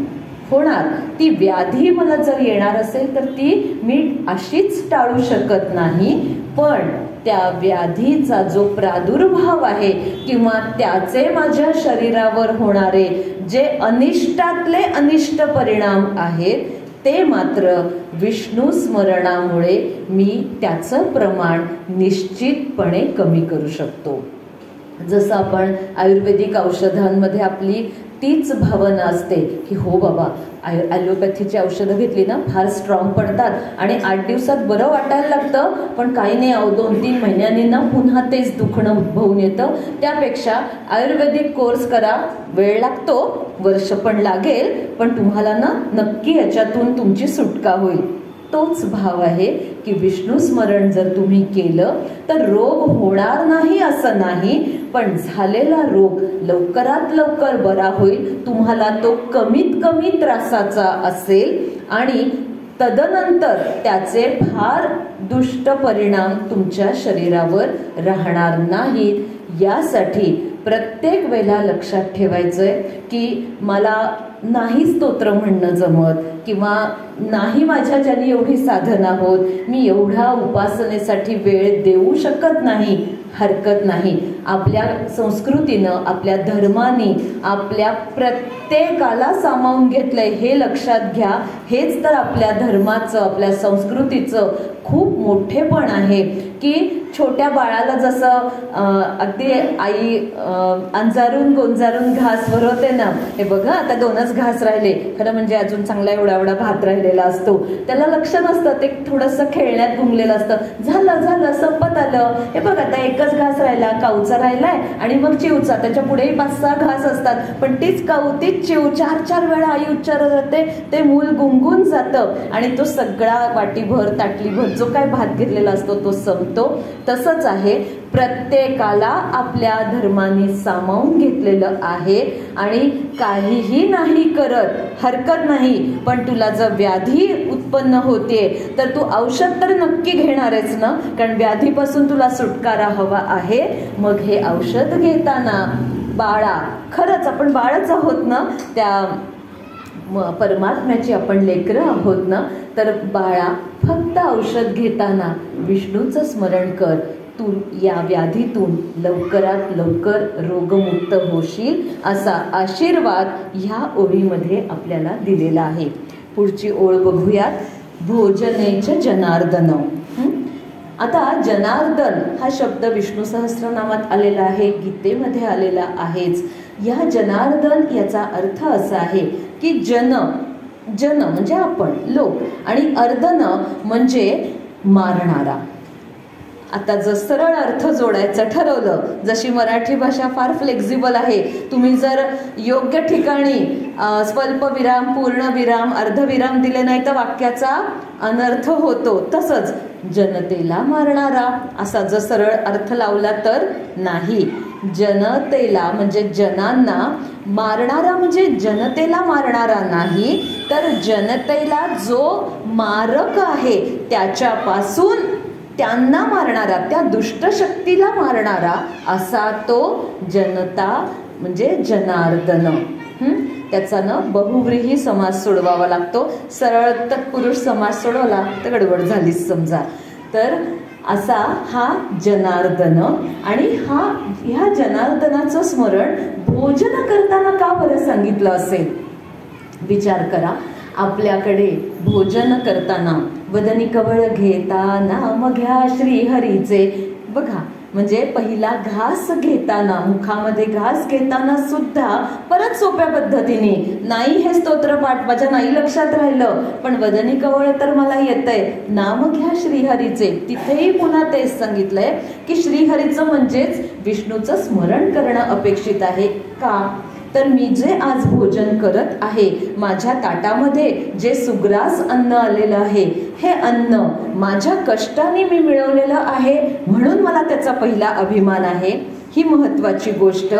होणार. ती व्याधी मला जर येणार असेल तर ती मी अशीच टाळू शकत नाही, पण त्या व्याधीचा जो प्रादुर्भाव आहे किंवा त्याचे माझ्या शरीरावर होणारे जे अनिष्टातले अनिष्ट परिणाम आहेत ते मात्र विष्णू स्मरणामुळे मी त्याचं प्रमाण निश्चितपणे कमी करू शकतो. जसं आपण आयुर्वेदिक औषधांमध्ये आपली तीच भावना असते की हो बाबा, ॲलोपॅथीची औषधं घेतली ना फार स्ट्रॉंग पडतात आणि 8 दिवसात बरं वाटायला लागतं, पण काही नाही, 2-3 महिन्यांनी ना पुन्हा तेच दुखणं उद्भवून येतं. त्यापेक्षा आयुर्वेदिक कोर्स करा, वेळ लागतो, वर्ष पण लागेल, पण तुम्हाला ना नक्की याच्यातून तुमची सुटका होईल. तोच भाव आहे की विष्णू स्मरण जर तुम्ही केलं तर रोग होणार नाही असं नाही, पण झालेला रोग लवकरात लवकर बरा होईल. तुम्हाला तो कमीत कमी त्रासाचा असेल आणि तदनंतर त्याचे फार दुष्ट परिणाम तुमच्या शरीरावर राहणार नाहीत. यासाठी प्रत्येक वेळेला लक्षात ठेवायचंय की मला नाही स्तोत्र म्हणणं जमत किंवा नाही माझ्या ज्याने एवढी साधना होत, मी एवढा उपासनेसाठी वेळ देऊ शकत नाही. हरकत नाही. आपल्या संस्कृतीनं, आपल्या धर्माने आपल्या प्रत्येकाला सामावून घेतलंय हे लक्षात घ्या. हेच तर आपल्या धर्माचं, आपल्या संस्कृतीचं खूप मोठेपण आहे की छोट्या बाळाला जसं अगदी आई अंजारून गोंजारून घास भरवते ना, हे बघा आता 2च घास राहिले, खरं म्हणजे अजून चांगला एवढा एवढा भात राहिलेला असतो, त्याला लक्ष नसतं, ते थोडंसं खेळण्यात गुंगलेलं असतं. झालं झालं संपत आलं, हे बघ आता 1च घास राहिला, काऊचा राहिलाय आणि मग चिवचा, त्याच्या पुढेही 5-6 घास असतात, पण तीच काऊ तीच चिव 4-4 वेळा आई उच्चारत जाते, ते मूल गुंगून जातं आणि तो सगळा वाटीभर ताटलीभर जो काय भात घेतलेला असतो तो संपतो. तसंच आहे, प्रत्येकाला आपल्या धर्माने सामावून घेतलेलं आहे आणि काहीही नाही करत हरकत नाही, पण तुला जर व्याधी उत्पन्न होते तर तू औषध तर नक्की घेणारच ना, कारण व्याधीपासून तुला सुटकारा हवा आहे. मग हे औषध घेताना बाळा, खरंच आपण बाळच आहोत ना, त्या परमात्म्याची आपण लेकरं आहोत ना, तर बाळा फक्त औषध घेताना विष्णूचं स्मरण कर. तू या व्याधीतून लवकरात लवकर रोगमुक्त होशील असा आशीर्वाद ह्या ओळीमध्ये आपल्याला दिलेला आहे. पुढची ओळ बघूयात. भोजनेच जनार्दन. आता जनार्दन हा शब्द विष्णू सहस्रनामात आलेला आहे, गीतेमध्ये आलेला आहेच. या जनार्दन याचा अर्थ असा आहे की जन म्हणजे आपण लोक आणि अर्दन म्हणजे मारणारा. आता जर सरळ अर्थ जोडायचं ठरवलं, जशी मराठी भाषा फार फ्लेक्झिबल आहे, तुम्ही जर योग्य ठिकाणी स्वल्पविराम, पूर्णविराम, अर्धविराम दिले नाही तर वाक्याचा अनर्थ होतो. तसंच जनतेला मारणारा असा जर सरळ अर्थ लावला तर नाही. जनतेला म्हणजे जनांना मारणारा म्हणजे जनतेला मारणारा नाही, तर जनतेला जो मारक आहे त्याच्यापासून त्यांना मारणारा, त्या दुष्ट शक्तीला मारणारा असा तो जनता म्हणजे जनार्दन. त्याचा न बहुव्रीही समास सोडवावा लागतो. सरळ तत्पुरुष समास सोडवला तर गडबड झालीच समजा. तर असा हा जनार्दन आणि ह्या जनार्दनाचं स्मरण भोजन करताना का बरं सांगितलं असेल? विचार करा. आपल्याकडे भोजन करताना वदनी कवळ घेता नाम घ्या श्रीहरीचे, बघा म्हणजे पहिला घास घेताना, मुखामध्ये घास घेताना सुद्धा परत सोप्या पद्धतीने, नाही हे स्तोत्रपाठ माझ्या नाही लक्षात राहिलं पण वदनी कवळ तर मला येतंय, नाम घ्या श्रीहरीचे, तिथेही पुन्हा तेच सांगितलंय की श्रीहरीचं म्हणजेच विष्णूचं स्मरण करणं अपेक्षित आहे. का तर मी जे आज भोजन करत आहे, माझ्या ताटामध्ये जे सुग्रास अन्न आलेलं आहे, हे अन्न माझ्या कष्टाने मी मिळवलेलं आहे, म्हणून मला त्याचा पहिला अभिमान आहे, ही महत्त्वाची गोष्ट.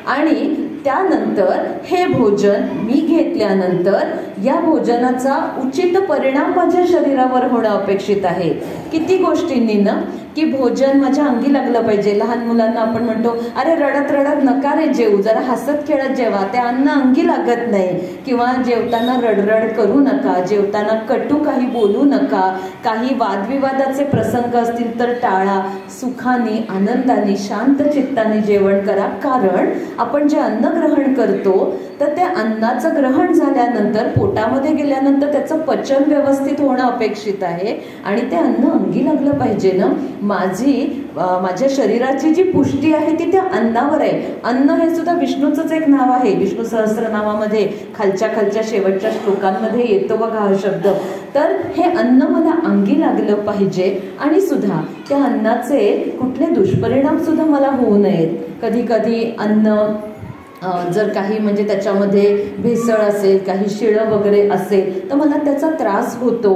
आणि त्यानंतर हे भोजन मी घेतल्यानंतर या भोजनाचा उचित परिणाम माझ्या शरीरावर होणं अपेक्षित आहे. किती गोष्टींनी ना, की भोजन माझ्या अंगी लागलं पाहिजे. लहान मुलांना आपण म्हणतो, अरे रडत रडत नका रे जेवू, जरा हसत खेळत जेवा, ते अन्न अंगी लागत नाही. किंवा जेवताना रडरड करू नका, जेवताना कटू काही बोलू नका, काही वादविवादाचे प्रसंग असतील तर टाळा. सुखाने, आनंदाने, शांत चित्ताने जेवण करा. कारण आपण जे अन्न ग्रहण करतो तर त्या अन्नाचं ग्रहण झाल्यानंतर पोटामध्ये गेल्यानंतर त्याचं पचन व्यवस्थित होणं अपेक्षित आहे आणि ते अन्न अंगी लागलं पाहिजे ना. माझ्या शरीराची जी पुष्टी आहे ती त्या अन्नावर आहे. अन्न हे सुद्धा विष्णूचंच एक नाव आहे. विष्णू सहस्रनामामध्ये खालच्या शेवटच्या श्लोकांमध्ये येतो बघा हा शब्द. तर हे अन्न मला अंगी लागलं पाहिजे आणि सुद्धा त्या अन्नाचे कुठले दुष्परिणाम सुद्धा मला होऊ नयेत. कधी कधी अन्न जर काही म्हणजे त्याच्यामध्ये भेसळ असेल, काही शिळं वगैरे असेल तर मला त्याचा त्रास होतो.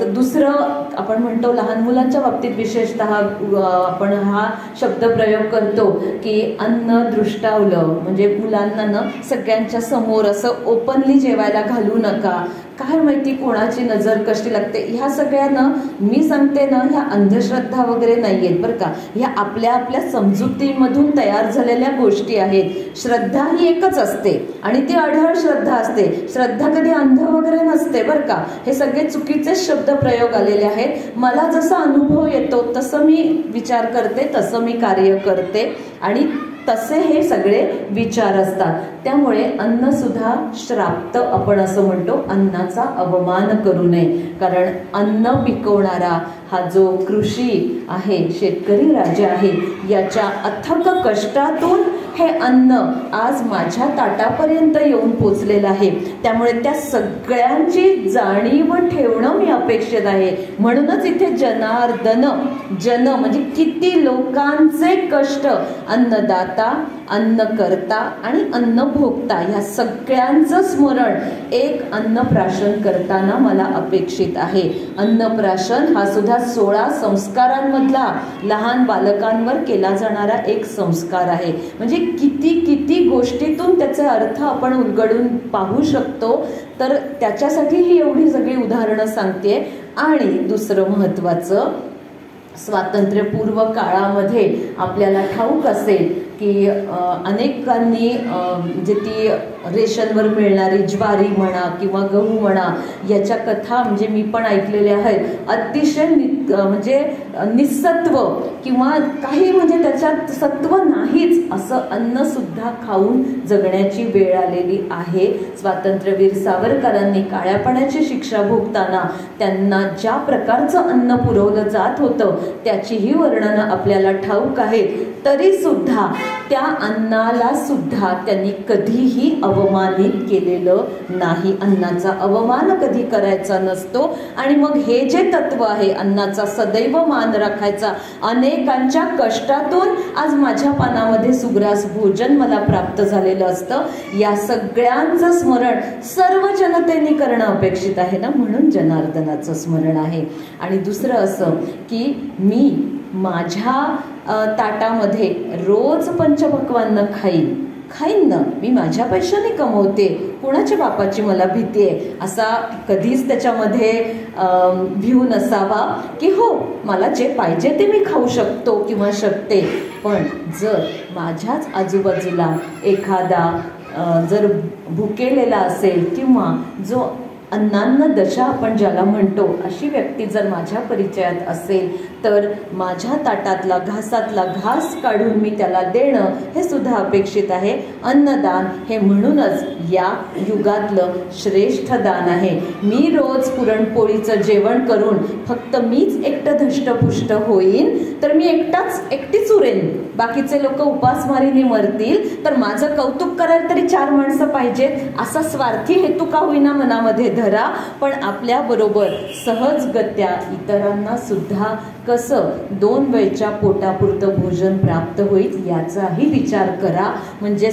तर दुसरं आपण म्हणतो लहान मुलांच्या बाबतीत विशेषतः आपण हा शब्द प्रयोग करतो की अन्न दृष्टावलं, म्हणजे मुलांना ना सगळ्यांच्या समोर असं ओपनली जेवायला घालू नका. काय माहिती कोणाची नजर कशी लागते. ह्या सगळ्यांना मी सांगते ना, ह्या अंधश्रद्धा वगैरे नाही आहेत बरं का. ह्या आपल्या आपल्या समजुतीमधून तयार झालेल्या गोष्टी आहेत. श्रद्धा ही एकच असते आणि ती अढळ श्रद्धा असते. श्रद्धा कधी अंध वगैरे नसते बरं का. हे सगळे चुकीचे शब्द प्रयोग आलेले आहेत. मला जसा अनुभव येतो तसं मी विचार करते, तसं मी कार्य करते आणि तसे हे सगळे विचार असतात. त्यामुळे अन्न सुद्धा श्राप्त आपण असं म्हणतो. अन्नाचा अवमान करू नये. कारण अन्न पिकवणारा हा जो कृषी आहे, शेतकरी राजा आहे, याच्या अथक कष्टातून हे अन्न आज माझ्या ताटापर्यंत येऊन पोचलेलं आहे. त्यामुळे त्या सगळ्यांची जाणीव ठेवणं मी अपेक्षित आहे. म्हणूनच इथे जनार्दन, जन म्हणजे किती लोकांचे कष्ट, अन्नदाता, अन्नकर्ता आणि अन्न भोगता ह्या सगळ्यांचं स्मरण एक अन्नप्राशन करताना मला अपेक्षित आहे. अन्नप्राशन हा सुद्धा 16 संस्कारांमधला लहान बालकांवर केला जाणारा एक संस्कार आहे. म्हणजे किती किती गोष्टीतून त्याचे अर्थ आपण उलगडून पाहू शकतो. तर त्याच्यासाठी ही एवढी सगळी उदाहरणं सांगते. आणि दुसरं महत्त्वाचं, स्वातंत्र्यपूर्व काळामध्ये आपल्याला ठाऊक असेल की अनेकांनी म्हणजे ती रेशनवर मिळणारी ज्वारी म्हणा किंवा गहू म्हणा याच्या कथा म्हणजे मी पण ऐकलेल्या आहेत. अतिशय म्हणजे निसत्व किंवा काही म्हणजे त्याच्यात सत्व नाहीच असं अन्न सुद्धा खाऊन जगण्याची वेळ आलेली आहे. स्वातंत्र्यवीर सावरकरांनी काळ्या पाण्याची शिक्षा भोगताना त्यांना ज्या प्रकारचं अन्न पुरवलं जात होतं त्याचीही वर्णनं आपल्याला ठाऊक आहेत. तरी सुद्धा त्या अन्नाला सुद्धा त्यांनी कधीही अवमानित केलेलं नाही. अन्नाचा अवमान कधी करायचा नसतो. आणि मग हे जे तत्व आहे अन्नाचा सदैव मान राखायचा, अनेकांच्या कष्टातून आज माझ्या पानामध्ये सुग्रास भोजन मला प्राप्त झालेलं असतं. या सगळ्यांचं स्मरण सर्व जनतेने करणं अपेक्षित आहे ना, म्हणून जनार्दनाचं स्मरण आहे. आणि दुसरं असं की मी माझ्या ताटामध्ये रोज पंचपक्वान्न खाईन ना, मी माझ्या पैशाने कमवते, कुणाच्या बापाची मला भीती आहे असा कधीच त्याच्यामध्ये व्ह्यू नसावा की हो मला जे पाहिजे ते मी खाऊ शकतो किंवा शकते. पण जर माझ्याच आजूबाजूला एखादा जर भुकेलेला असेल किंवा जो अन्नान्न दशा आपण ज्याला म्हणतो अशी व्यक्ती जर माझ्या परिचयात असेल तर माझ्या ताटातला घासातला घास काढून मी त्याला देणं हे सुद्धा अपेक्षित आहे. अन्नदान हे म्हणूनच या युगातलं श्रेष्ठ दान आहे. मी रोज पुरणपोळीचं जेवण करून फक्त मीच एकटं धष्टपुष्ट होईन तर मी एकटीच उरेन, बाकीचे लोक उपासमारीने मरतील तर माझं कौतुक करायला तरी 4 माणसं पाहिजेत असा स्वार्थी हेतू का होईना मनामध्ये धरा, पण आपल्याबरोबर सहजगत्या इतरांना सुद्धा कसं 2 वेळच्या पोटापुरतं भोजन प्राप्त होईल याचाही विचार करा. म्हणजे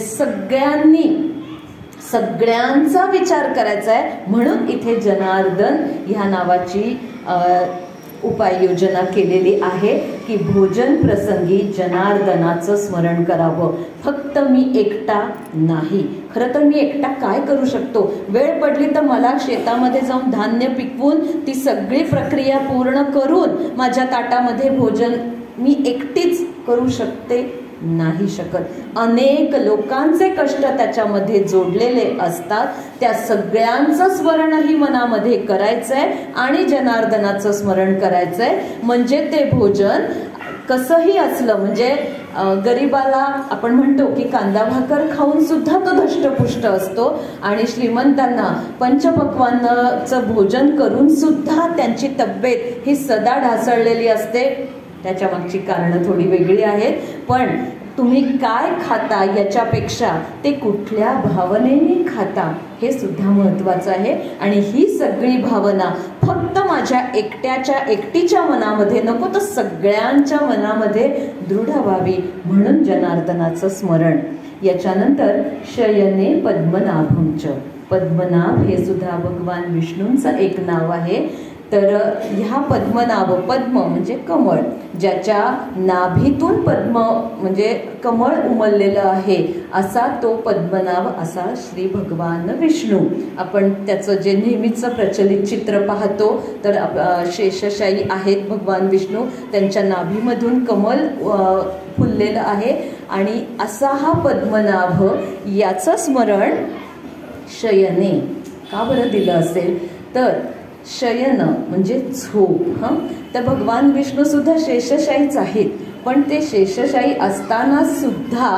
सगळ्यांचा विचार करायचा आहे. म्हणून इथे जनार्दन ह्या नावाची उपाययोजना केलेली आहे की भोजन प्रसंगी जनार्दनाचं स्मरण करावं. फक्त मी एकटा नाही. खरं तर मी एकटा काय करू शकतो? वेळ पडली तर मला शेतामध्ये जाऊन धान्य पिकवून ती सगळी प्रक्रिया पूर्ण करून माझ्या ताटामध्ये भोजन मी एकटीच करू शकते? नाही शकत. अनेक लोकांचे कष्ट त्याच्यामध्ये जोडलेले असतात. त्या सगळ्यांचं स्मरणही मनामध्ये करायचंय आणि जनार्दनाचं स्मरण करायचंय. म्हणजे ते भोजन कसंही असलं, म्हणजे गरीबाला आपण म्हणतो की कांदा भाकर खाऊन सुद्धा तो धष्टपुष्ट असतो आणि श्रीमंतांना पंचपक्वान्नाचं भोजन करून सुद्धा त्यांची तब्येत ही सदा ढासळलेली असते. त्याच्या मागची कारणं थोडी वेगळी आहेत, पण तुम्ही काय खाता याच्यापेक्षा ते कुठल्या भावनेने खाता हे सुद्धा महत्त्वाचं आहे. आणि ही सगळी भावना फक्त माझ्या एकटीच्या मनामध्ये नको, तर सगळ्यांच्या मनामध्ये दृढ व्हावी. म्हणून जनार्दनाचं स्मरण. याच्यानंतर शयने पद्मनाभंच. पद्मनाभ हे सुद्धा भगवान विष्णूंचं एक नाव आहे. तर ह्या पद्मनाभ, पद्म म्हणजे कमळ, ज्याच्या नाभीतून पद्म म्हणजे कमळ उमललेलं आहे, असा तो पद्मनाभ, असा श्री भगवान विष्णू. आपण त्याचं जे नेहमीचं प्रचलित चित्र पाहतो तर शेषशायी आहेत भगवान विष्णू, त्यांच्या नाभीमधून कमल फुललेलं आहे. आणि असा हा पद्मनाभ, याचं स्मरण शयने का बरं दिलं असेल? तर शयन म्हणजे झोप. तर भगवान विष्णू सुद्धा शेषशाहीच आहेत, पण ते शेषशाही असताना सुद्धा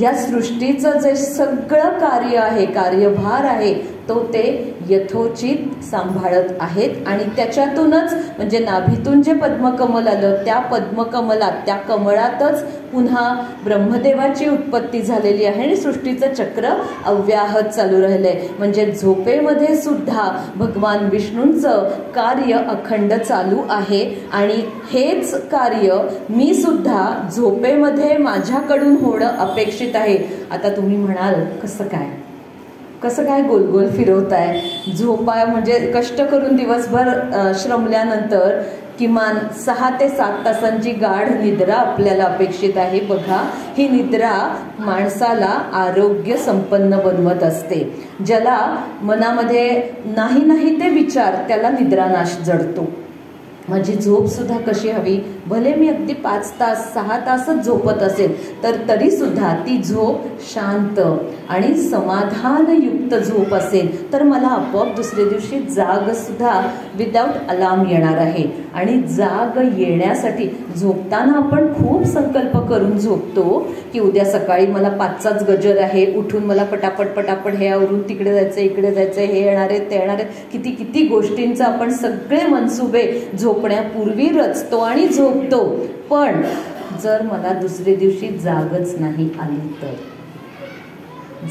या सृष्टीचं जे सगळं कार्य आहे, कार्यभार आहे, तो ते यथोचित सांभाळत आहेत. आणि त्याच्यातूनच म्हणजे नाभीतून जे पद्मकमल आलं, त्या पद्मकमलात, त्या कमळातच पुन्हा ब्रह्मदेवाची उत्पत्ती झालेली आहे आणि सृष्टीचं चक्र अव्याहत चालू राहिलंय. म्हणजे झोपेमध्ये सुद्धा भगवान विष्णूंचं कार्य अखंड चालू आहे. आणि हेच कार्य मी सुद्धा झोपेमध्ये माझ्याकडून होणं अपेक्षित आहे. आता तुम्ही म्हणाल कसं काय गोल गोल फिरवताय? झोपा म्हणजे कष्ट करून दिवसभर श्रमल्यानंतर किमान 6 ते 7 तासांची गाढ निद्रा आपल्याला अपेक्षित आहे. बघा, ही निद्रा माणसाला आरोग्य संपन्न बनवत असते. ज्याला मनामध्ये नाही ते विचार, त्याला निद्रानाश जडतो. माझी झोप सुद्धा कशी हवी? भले मी अगदी 5 तास 6 तासच झोपत असेल तर तरी सुद्धा ती झोप शांत आणि समाधानयुक्त झोप असेल तर मला आपोआप दुसऱ्या दिवशी जाग सुद्धा विदाऊट अलार्म येणार आहे. आणि जाग येण्यासाठी झोपताना आपण खूप संकल्प करून झोपतो की उद्या सकाळी मला 5चाच गजर आहे, उठून मला पटापट हे आवरून तिकडे जायचं, इकडे जायचं, हे येणार आहे, ते येणार आहे, किती गोष्टींचा आपण सगळे मनसुबे झोपण्यापूर्वी रचतो आणि झोपतो. पण जर मला दुसऱ्या दिवशी जागच नाही आली तर,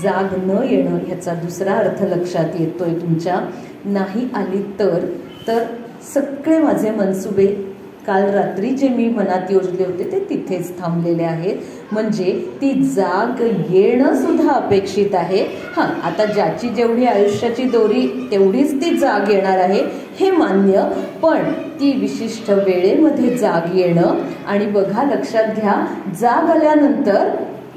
जाग न येणं ह्याचा दुसरा अर्थ लक्षात येतोय तुमच्या, नाही आली तर सगळे माझे मनसुबे काल रात्री जे मी मनात योजले होते ते तिथेच थांबलेले आहेत. म्हणजे ती जाग येणं सुद्धा अपेक्षित आहे. आता ज्याची जेवढी आयुष्याची दोरी तेवढीच ती जाग येणार आहे हे मान्य, पण ती विशिष्ट वेळेमध्ये जाग येणं. आणि बघा, लक्षात घ्या, जाग आल्यानंतर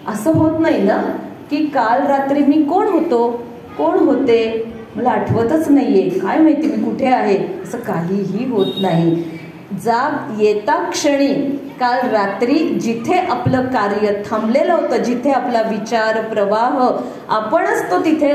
असं होत नाही ना की काल रात्री मी कोण होते मला आठवतच नाहीये, काय माहिती मी कुठे आहे, असं काहीही होत नाही. जाग येता क्षणी काल रात्री जिथे आपलं कार्य थांबलेलं होतं, जिथे आपला विचार प्रवाह आपणच तो तिथे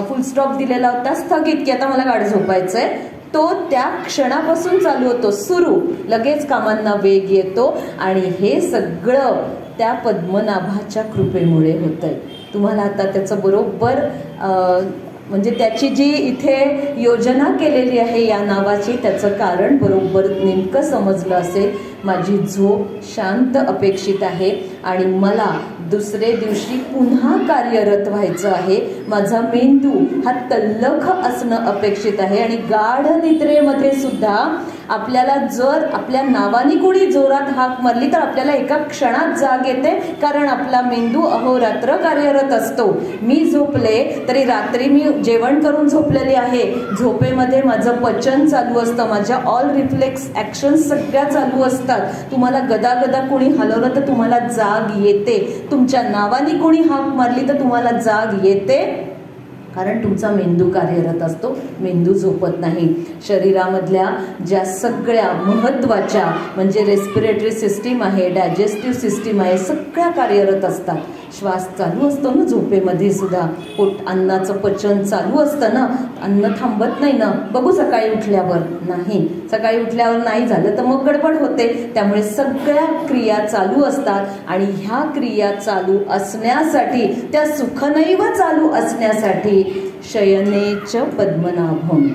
फुलस्टॉप दिलेला होता, स्थगित, की आता मला गाढ झोपायचंय, तो त्या क्षणापासून चालू होतो, सुरू, लगेच कामांना वेग येतो. आणि हे सगळं त्या पद्मनाभाच्या कृपेमुळे होतंय. तुम्हाला आता त्याचं बरोबर म्हणजे त्याची जी इथे योजना केलेली आहे या नावाची, त्याचं कारण बरोबर नेमकं समजलं असेल. माझी झोप शांत अपेक्षित आहे आणि मला दुसरे दिवशी पुन्हा कार्यरत व्हायचं आहे. माझा मेंदू हा तल्लख असणं अपेक्षित आहे. आणि गाढ निद्रेमध्ये सुद्धा आपल्याला जर आपल्या नावाने कोणी जोरात हाक मारली तर आपल्याला एका क्षणात जाग येते, कारण आपला मेंदू अहोरात्र कार्यरत असतो. मी झोपले तरी रात्री मी जेवण करून झोपलेली आहे, झोपेमध्ये माझं पचन चालू असतं, माझ्या ऑल रिफ्लेक्स ॲक्शन्स सगळ्या चालू असतात. तुम्हाला गदागदा कोणी हलवलं तर तुम्हाला जाग येते, तुमच्या नावाने कोणी हाक मारली तर तुम्हाला जाग येते, कारण तुमचा मेंदू कार्यरत असतो, मेंदू झोपत नाही. शरीरामधल्या ज्या सगळ्या महत्त्वाच्या म्हणजे रेस्पिरेटरी सिस्टीम आहे, डायजेस्टिव्ह सिस्टीम आहे, सगळ्या कार्यरत असतात. श्वास चालू असतो ना झोपेमध्ये सुद्धा, अन्नाचं पचन चालू असतं ना, अन्न थांबत नाही ना. बघू सकाळी उठल्यावर, नाही सकाळी उठल्यावर नाही झालं तर मग गडबड होते. त्यामुळे सगळ्या क्रिया चालू असतात आणि ह्या क्रिया चालू असण्यासाठी, त्या सुखनैव चालू असण्यासाठी शयनेच पद्मनाभम.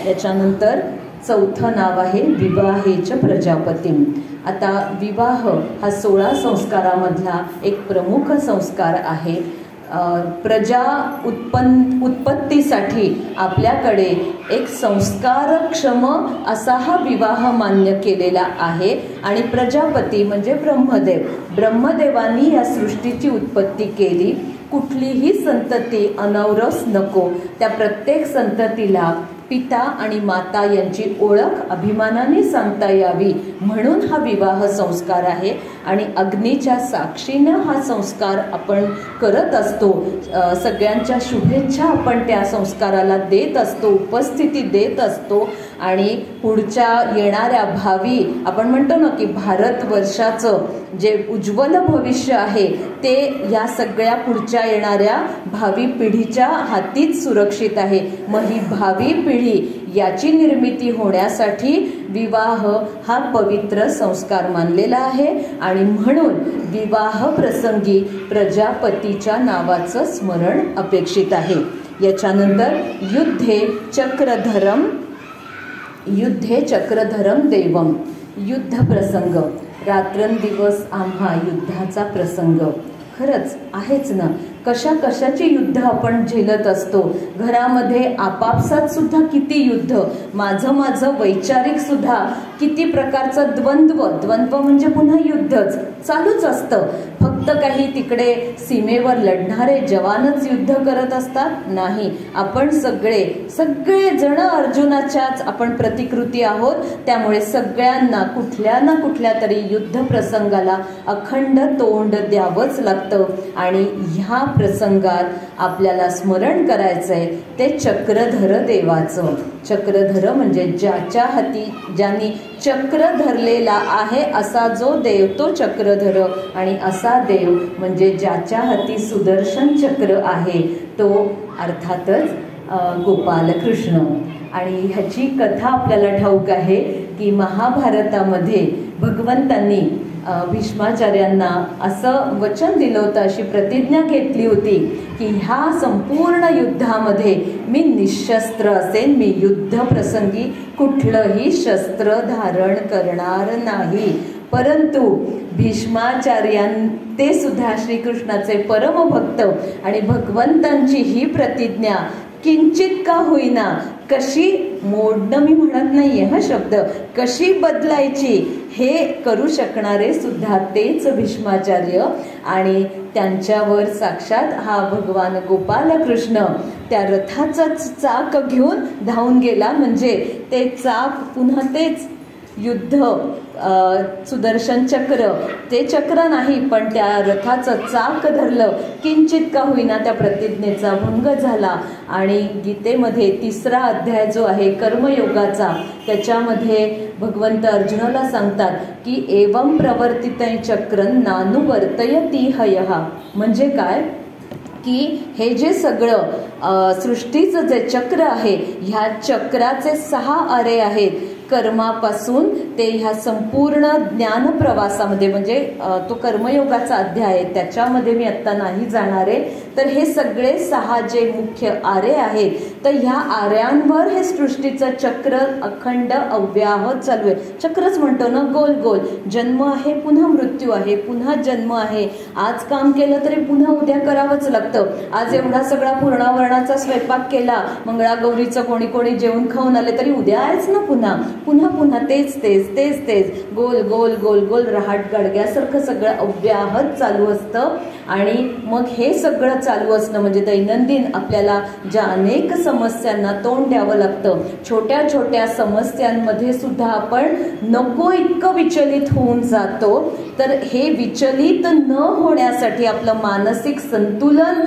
त्याच्यानंतर चौथं नाव आहे विवाहेच प्रजापतीम. आता विवाह हा 16 संस्कारामधला एक प्रमुख संस्कार आहे. प्रजा उत्पत्तीसाठी आपल्याकडे एक संस्कारक्षम असा हा विवाह मान्य केलेला आहे. आणि प्रजापती म्हणजे ब्रह्मदेव, ब्रह्मदेवानी या सृष्टीची उत्पत्ती केली. कुठलीही संतती अनवरस नको, त्या प्रत्येक संततीला पिता आणि माता यांची ओळख अभिमानाने सांगता यावी म्हणून हा विवाह संस्कार आहे. आणि अग्नीच्या साक्षीनं हा संस्कार आपण करत असतो. सगळ्यांच्या शुभेच्छा आपण त्या संस्काराला देत असतो, उपस्थिती देत असतो. आणि पुढच्या येणाऱ्या भावी आपण म्हणतो ना की भारतवर्षाचं जे उज्ज्वल भविष्य आहे ते या सगळ्या पुढच्या येणाऱ्या भावी पिढीच्या हातीच सुरक्षित आहे. मग ही भावी पिढी याची निर्मिती होण्यासाठी विवाह हा पवित्र संस्कार मानलेला आहे. आणि म्हणून विवाह प्रसंगी प्रजापतीच्या नावाचं स्मरण अपेक्षित आहे. याच्यानंतर युद्धे चक्रधरम देवम. युद्ध प्रसंग, रात्रंदिवस आम्हा युद्धाचा प्रसंग. खरंच आहेच ना, कशाची युद्ध आपण झेलत असतो. घरामध्ये आपापसात सुद्धा किती युद्ध, माझं वैचारिक सुद्धा किती प्रकारचं द्वंद्व म्हणजे पुन्हा युद्धच चालूच असतं. फक्त काही तिकडे सीमेवर लढणारे जवानच युद्ध करत असतात, नाही. आपण सगळे जण अर्जुनाच्याच आपण प्रतिकृती आहोत. त्यामुळे सगळ्यांना कुठल्या ना कुठल्या तरी युद्ध प्रसंगाला अखंड तोंड द्यावंच लागतं. आणि ह्या प्रसंगात आपल्याला स्मरण करायचंय ते चक्रधर देवाचं. चक्रधर म्हणजे ज्याच्या हाती ज्यांनी चक्र धरलेला आहे असा जो देव तो चक्रधर. आणि असा देव म्हणजे ज्याच्या हाती सुदर्शन चक्र आहे तो अर्थातच गोपाल कृष्ण. आणि ह्याची कथा आपल्याला ठाऊक आहे की महाभारतामध्ये भगवंतांनी भीष्माचार्यांना असं वचन दिलं होतं, अशी प्रतिज्ञा घेतली होती की ह्या संपूर्ण युद्धामध्ये मी निशस्त्र असेन, मी युद्ध प्रसंगी कुठलंही शस्त्र धारण करणार नाही. परंतु ते सुद्धा श्रीकृष्णाचे परमभक्त आणि भगवंतांची ही प्रतिज्ञा किंचित का होईना कशी मोडणं, मी म्हणत नाहीये हा शब्द, कशी बदलायची हे करू शकणारे सुद्धा तेच भीष्माचार्य. आणि त्यांच्यावर साक्षात हा भगवान गोपाल कृष्ण त्या रथाचंच चाक घेऊन धावून गेला. म्हणजे ते चाक पुन्हा तेच युद्ध, सुदर्शन चक्र, ते चक्र नाही पण त्या रथाचं चाक धरलं. किंचित का होईना त्या प्रतिज्ञेचा भंग झाला. आणि गीतेमध्ये 3रा अध्याय जो आहे कर्मयोगाचा, त्याच्यामध्ये भगवंत अर्जुनाला सांगतात की एवं प्रवर्तितय चक्रं नानुवर्तयति हयः. म्हणजे काय की हे जे सगळं सृष्टीचं जे चक्र आहे ह्या चक्राचे 6 आरे आहेत. कर्मापासून ते ह्या संपूर्ण ज्ञान प्रवासामध्ये, म्हणजे तो कर्मयोगाचा अध्याय आहे त्याच्यामध्ये मी आत्ता नाही जाणार आहे. तर हे सगळे 6 जे मुख्य आरे आहेत, तर ह्या आऱ्यांवर हे सृष्टीचं चक्र अखंड अव्याहत चालू आहे. चक्रच म्हणतो ना, गोल गोल. जन्म आहे, पुन्हा मृत्यू आहे, पुन्हा जन्म आहे. आज काम केलं तरी पुन्हा उद्या करावंच लागतं. आज एवढा सगळा पूर्णावरणाचा स्वयंपाक केला, मंगळागौरीचं कोणी कोणी जेवण खाऊन आले तरी उद्या आहेच ना पुन्हा पुन्हा पुन्हा तेच तेच तेच तेच गोल गोल गोल गोल रहाट गाडग्यासारखं सगळं अव्याहत चालू असतं. आणि मग हे सगळं चालू असणं म्हणजे दैनंदिन आपल्याला ज्या अनेक समस्यांना तोंड द्यावं लागतं, छोट्या छोट्या समस्यांमध्ये सुद्धा आपण नको इतकं विचलित होऊन जातो. तर हे विचलित न होण्यासाठी, आपलं मानसिक संतुलन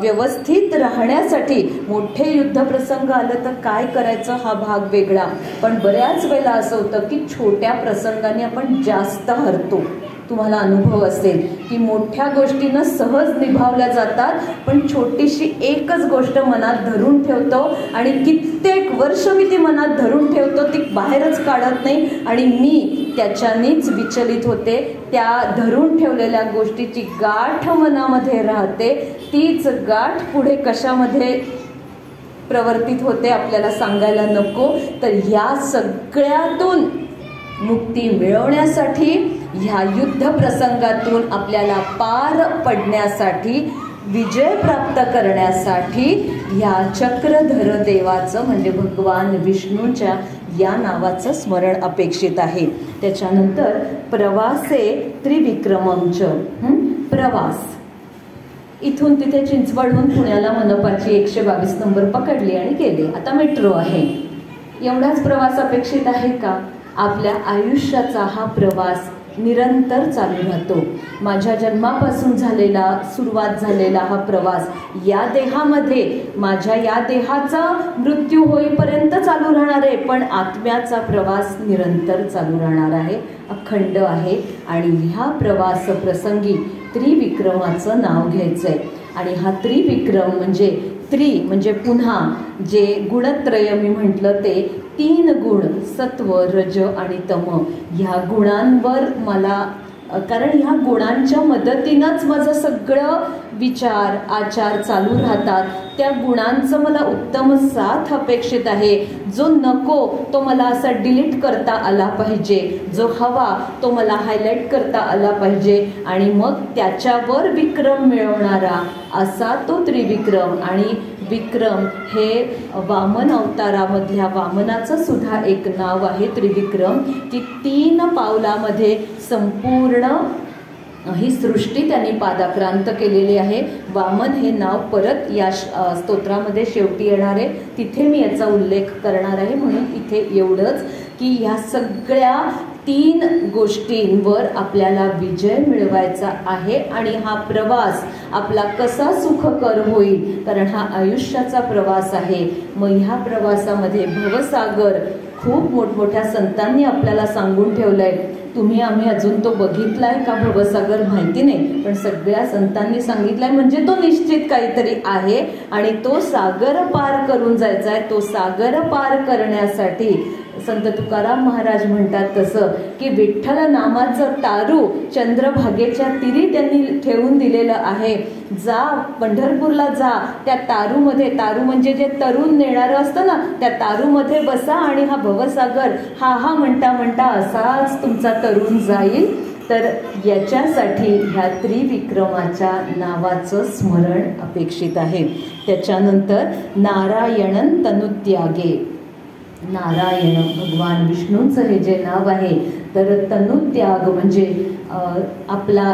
व्यवस्थित राहण्यासाठी, मोठे युद्धप्रसंग आलं तर काय करायचं हा भाग वेगळा, पण बऱ्याच वेळेला असं होतं की छोट्या प्रसंगाने आपण जास्त हरतो. तुम्हाला अनुभव असेल की मोठ्या गोष्टीनं सहज निभावल्या जातात, पण छोटीशी एकच गोष्ट मनात धरून ठेवतो आणि कित्येक वर्ष मी ती मनात धरून ठेवतो, ती बाहेरच काढत नाही आणि मी त्याच्यानेच विचलित होते. त्या धरून ठेवलेल्या गोष्टीची गाठ मनामध्ये राहते. तीच गाठ पुढे कशामध्ये प्रवर्तित होते आपल्याला सांगायला नको. तर ह्या सगळ्यातून मुक्ती मिळवण्यासाठी, ह्या युद्ध प्रसंगातून आपल्याला पार पडण्यासाठी, विजय प्राप्त करण्यासाठी ह्या चक्रधर देवाचं म्हणजे भगवान विष्णूच्या या नावाचं स्मरण अपेक्षित आहे. त्याच्यानंतर प्रवासे त्रिविक्रमंच, प्रवास. इथून तिथे चिंचवडहून पुण्याला मनपाची 122 नंबर पकडली आणि गेले. आता मेट्रो आहे. एवढाच प्रवास अपेक्षित आहे का? आपल्या आयुष्याचा हा प्रवास निरंतर चालू राहतो. माझ्या जन्मापासून सुरुवात झालेला हा प्रवास या देहामध्ये, माझ्या या देहाचा मृत्यू होईपर्यंत चालू राहणार आहे, पण आत्म्याचा प्रवास निरंतर चालू राहणार आहे, अखंड आहे. आणि ह्या प्रवास प्रसंगी त्रिविक्रमाचं नाव घ्यायचं आहे. आणि हा त्रिविक्रम म्हणजे म्हणजे पुन्हा जे गुणत्रय मी म्हटलं ते 3 गुण, सत्व, रज आणि तम, ह्या गुणांवर मला, कारण ह्या गुणांच्या मदतीनंच माझं सगळं विचार आचार चालू राहतात. त्या गुणांचं मला उत्तम साथ अपेक्षित आहे. जो नको तो मला असा डिलीट करता आला पाहिजे, जो हवा तो मला हायलाईट करता आला पाहिजे, आणि मग त्याच्यावर विक्रम मिळवणारा असा तो त्रिविक्रम. आणि विक्रम हे वामन अवतारामधल्या वामनाचं सुद्धा एक नाव आहे त्रिविक्रम, की 3 पावलामध्ये संपूर्ण ही सृष्टी त्यांनी पादाक्रांत केलेली आहे. वामन हे नाव परत या स्तोत्रामध्ये शेवटी येणार आहे, तिथे मी याचा उल्लेख करणार आहे. म्हणून इथे एवढंच की ह्या सगळ्या 3 गोष्टींवर आपल्याला विजय मिळवायचा आहे. आणि हा प्रवास आपला कसा सुखकर होईल, कारण हा आयुष्याचा प्रवास आहे. मग ह्या प्रवासामध्ये भवसागर खूप मोठमोठ्या संतांनी आपल्याला सांगून ठेवलंय. आम्ही अजून तो बघितलाय का भवसागर माहिती नाही, पण सगळ्या संतांनी सांगितलंय म्हणजे तो निश्चित काहीतरी आहे आणि तो सागर पार करून जायचा आहे. तो सागर पार करण्यासाठी संत तुकाराम महाराज म्हणतात तसं की विठ्ठल नामाचं तारू चंद्रभागेच्या तीरी त्यांनी ठेवून दिलेलं आहे. जा पंढरपूरला जा, त्या तारूमध्ये, तारू म्हणजे जे तरुण नेणारं असतं ना, त्या तारूमध्ये बसा आणि हा भवसागर हा म्हणता म्हणता असाच तुमचा तरुण जाईल. तर याच्यासाठी ह्या त्रिविक्रमाच्या नावाचं स्मरण अपेक्षित आहे. त्याच्यानंतर नारायणन तनुत्यागे, नारायण भगवान विष्णूंचं हे जे नाव आहे, तर तनुत्याग म्हणजे आपला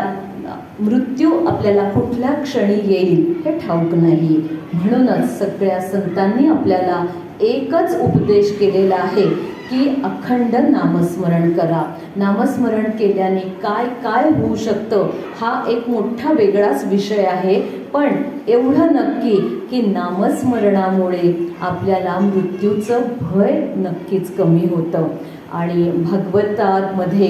मृत्यू आपल्याला कुठल्या क्षणी येईल हे ठाऊक नाही. म्हणूनच सगळ्या संतांनी आपल्याला एकच उपदेश केलेला आहे की अखंड नामस्मरण करा. नामस्मरण केल्याने काय काय होऊ शकतं हा एक मोठा वेगळाच विषय आहे, पण एवढं नक्की की नामस्मरणामुळे आपल्याला मृत्यूचं भय नक्कीच कमी होतं. आणि भागवतामध्ये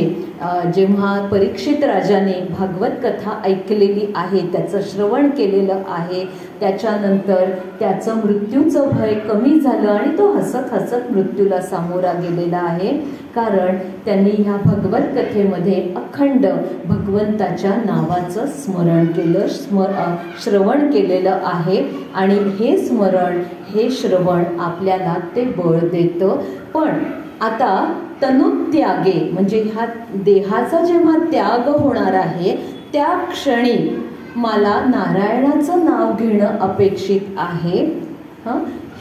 जेव्हा परीक्षित राजाने भागवत कथा ऐकलेली आहे, त्याचं श्रवण केलेलं आहे, त्याच्यानंतर त्याचं मृत्यूचं भय कमी झालं आणि तो हसत हसत मृत्यूला सामोरा गेलेला आहे, कारण त्यांनी ह्या भगवत कथेमध्ये अखंड भगवंताच्या नावाचं स्मरण केलं, श्रवण केलेलं आहे. आणि हे स्मरण, हे श्रवण आपल्याला ते बळ देतं. पण आता तनुत्यागे म्हणजे ह्या देहाचा जेव्हा त्याग होणार आहे त्या क्षणी मला नारायणाचं नाव घेणं अपेक्षित आहे.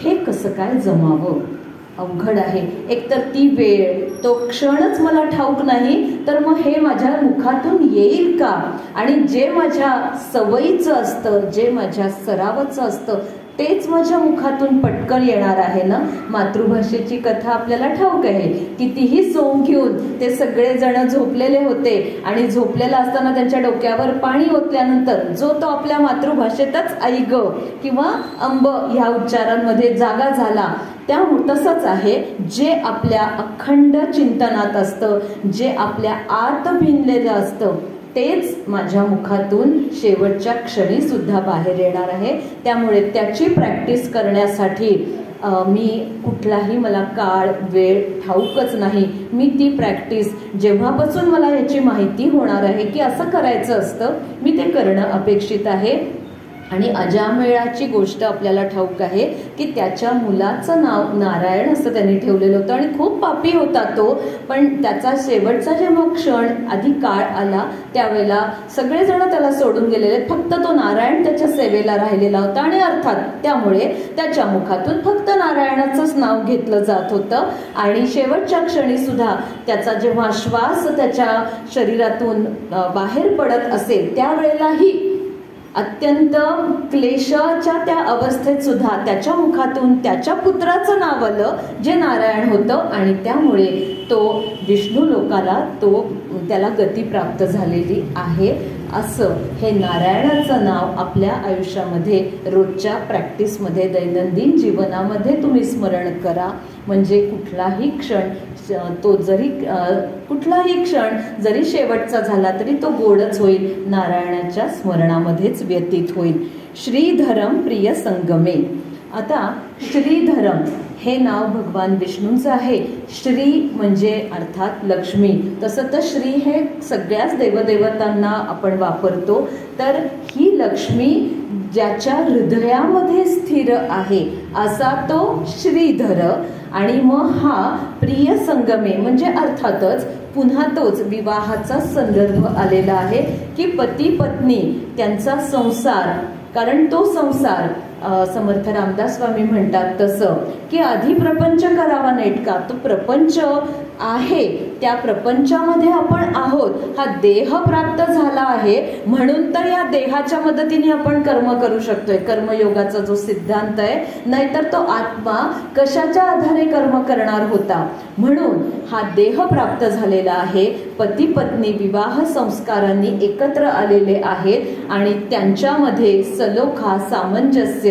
हे कसं काय जमावं? अवघड आहे. एकतर ती वेळ, तो क्षणच मला ठाऊक नाही, तर मग हे माझ्या मुखातून येईल का? आणि जे माझ्या सवयीचं असतं, जे माझ्या सरावाचं असतं तेच माझ्या मुखातून पटकन येणार आहे ना. मातृभाषेची कथा आपल्याला ठाऊक आहे. कितीही सोंग घेऊन ते सगळेजण झोपलेले होते आणि झोपलेला असताना त्यांच्या डोक्यावर पाणी ओतल्यानंतर जो तो आपल्या मातृभाषेतच आई ग किंवा अंब ह्या उच्चारांमध्ये जागा झाला. त्या तसंच आहे, जे आपल्या अखंड चिंतनात असतं, जे आपल्या आत भिनलेलं असतं तेच माझ्या मुखातून शेवटच्या क्षणी सुद्धा बाहेर येणार आहे. त्यामुळे त्याची प्रॅक्टिस करण्यासाठी मी कुठलाही मला काळ वेळ ठाऊकच नाही. मी ती प्रॅक्टिस जेव्हापासून मला याची माहिती होणार आहे की असं करायचं असतं, मी ते करणं अपेक्षित आहे. आणि अजामेळाची गोष्ट आपल्याला ठाऊक आहे की त्याच्या मुलाचं नाव नारायण असं त्यांनी ठेवलेलं होतं आणि खूप पापी होता तो. पण त्याचा शेवटचा जेव्हा क्षण आधी काळ आला त्यावेळेला सगळेजण त्याला सोडून गेलेले, फक्त तो नारायण त्याच्या सेवेला राहिलेला होता. आणि अर्थात त्यामुळे त्याच्या मुखातून फक्त नारायणाचंच नाव घेतलं जात होतं. आणि शेवटच्या क्षणी सुद्धा त्याचा जेव्हा श्वास त्याच्या शरीरातून बाहेर पडत असेल त्यावेळेलाही अत्यंत क्लेशाच्या त्या अवस्थेत सुद्धा त्याच्या मुखातून त्याच्या पुत्राचं नाव आलं जे नारायण होतं. आणि त्यामुळे तो विष्णू लोकाला त्याला गती प्राप्त झालेली आहे. असं हे नारायणाचं नाव आपल्या आयुष्यामध्ये रोजच्या प्रॅक्टिसमध्ये दैनंदिन जीवनामध्ये तुम्ही स्मरण करा. म्हणजे कुठलाही क्षण जरी शेवटचा झाला तरी तो गोडच होईल, नारायणाच्या स्मरणामध्येच व्यतीत होईल. श्रीधरम प्रिय संगमे. आता श्रीधरम हे नाव भगवान विष्णूंचं आहे. श्री म्हणजे अर्थात लक्ष्मी. तसं तर श्री हे सगळ्याच देवदेवतांना आपण वापरतो. तर ही लक्ष्मी ज्याच्या हृदयामध्ये स्थिर आहे असा तो श्रीधर. आणि मग हा प्रिय संगमे म्हणजे अर्थातच पुन्हा तोच विवाहाचा संदर्भ आलेला आहे की पती पत्नी त्यांचा संसार. कारण तो संसार समर्थ रामदास स्वामी म्हणतात तसं की आधी प्रपंच करावा नेटका. तो प्रपंच आहे, त्या प्रपंचामध्ये आपण आहोत. हा देह प्राप्त झाला आहे म्हणून तर या देहाच्या मदतीने आपण कर्म करू शकतोय. कर्मयोगाचा जो सिद्धांत आहे, नाहीतर तो आत्मा कशाच्या आधारे कर्म करणार होता. म्हणून हा देह प्राप्त झालेला आहे. पती पत्नी विवाह संस्कारांनी एकत्र आलेले आहेत आणि त्यांच्यामध्ये सलोखा, सामंजस्य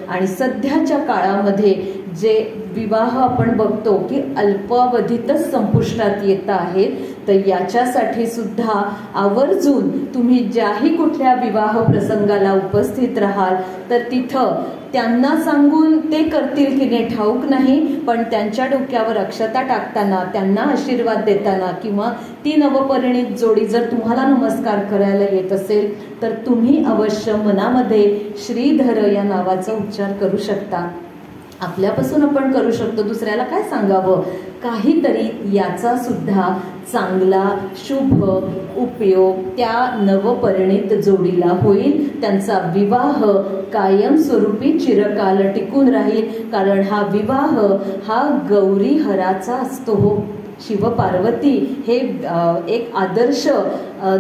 आणि सध्याच्या काळामध्ये जे विवाह आपण बघतो की अल्पावधीतच संपुष्टात येत आहेत, तर याच्यासाठी सुद्धा आवर्जून तुम्ही ज्याही कुठल्या विवाह प्रसंगाला उपस्थित राहाल तर तिथं त्यांना सांगून ते करतील की नाही ठाऊक नाही, पण त्यांच्या डोक्यावर अक्षता टाकताना, त्यांना आशीर्वाद देताना किंवा ती नवपरिणित जोडी जर तुम्हाला नमस्कार करायला येत असेल तर तुम्ही अवश्य मनामध्ये श्रीधर या नावाचा उच्चार करू शकता. आपल्यापासून आपण करू शकतो, दुसऱ्याला काय सांगावं. काहीतरी याचा सुद्धा चांगला शुभ उपयोग त्या नवपरिणित जोडीला होईल. त्यांचा विवाह कायमस्वरूपी चिरकाल टिकून राहील. कारण हा विवाह हा गौरी हराचा असतो. शिव पार्वती हे एक आदर्श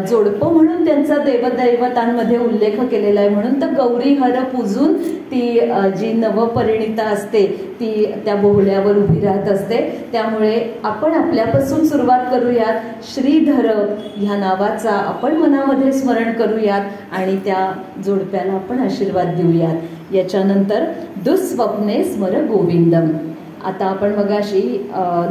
जोडपं म्हणून त्यांचा देवदैवतांमध्ये उल्लेख केलेला आहे. म्हणून तर गौरी हर पूजून ती जी नवपरिणिता असते ती त्या बोहल्यावर उभी राहत असते. त्यामुळे आपण आपल्यापासून सुरुवात करूयात. श्रीधर ह्या नावाचा आपण मनामध्ये स्मरण करूयात आणि त्या जोडप्याला आपण आशीर्वाद देऊयात. याच्यानंतर दुःस्वप्ने स्मर गोविंदम. आता आपण मगाशी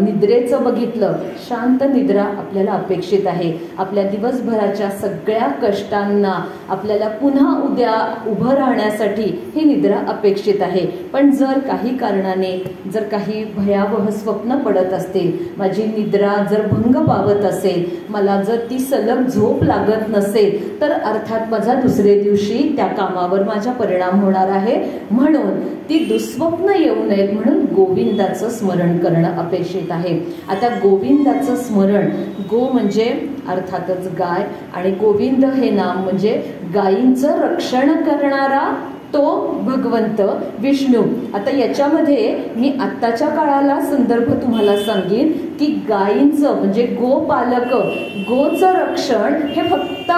निद्रेचं बघितलं. शांत निद्रा आपल्याला अपेक्षित आहे. आपल्या दिवसभराच्या सगळ्या कष्टांना आपल्याला पुन्हा उद्या उभं राहण्यासाठी ही निद्रा अपेक्षित आहे. पण जर काही कारणाने जर काही भयावह स्वप्न पडत असतील, माझी निद्रा जर भंग पावत असेल, मला जर ती सलग झोप लागत नसेल, तर अर्थात माझा दुसरे दिवशी त्या कामावर माझा परिणाम होणार आहे. म्हणून ती दुःस्वप्न येऊ नयेत म्हणून गोविंदाचं स्मरण करणं अपेक्षित आहे. आता गोविंदाचं स्मरण, गो म्हणजे अर्थातच गाय, आणि गोविंद हे नाम म्हणजे गायींचं रक्षण करणारा तो भगवंत विष्णू. आता याच्यामध्ये मी आत्ताच्या काळाला संदर्भ तुम्हाला सांगेन की गायींचं म्हणजे गोपालक, गोचं रक्षण हे फक्त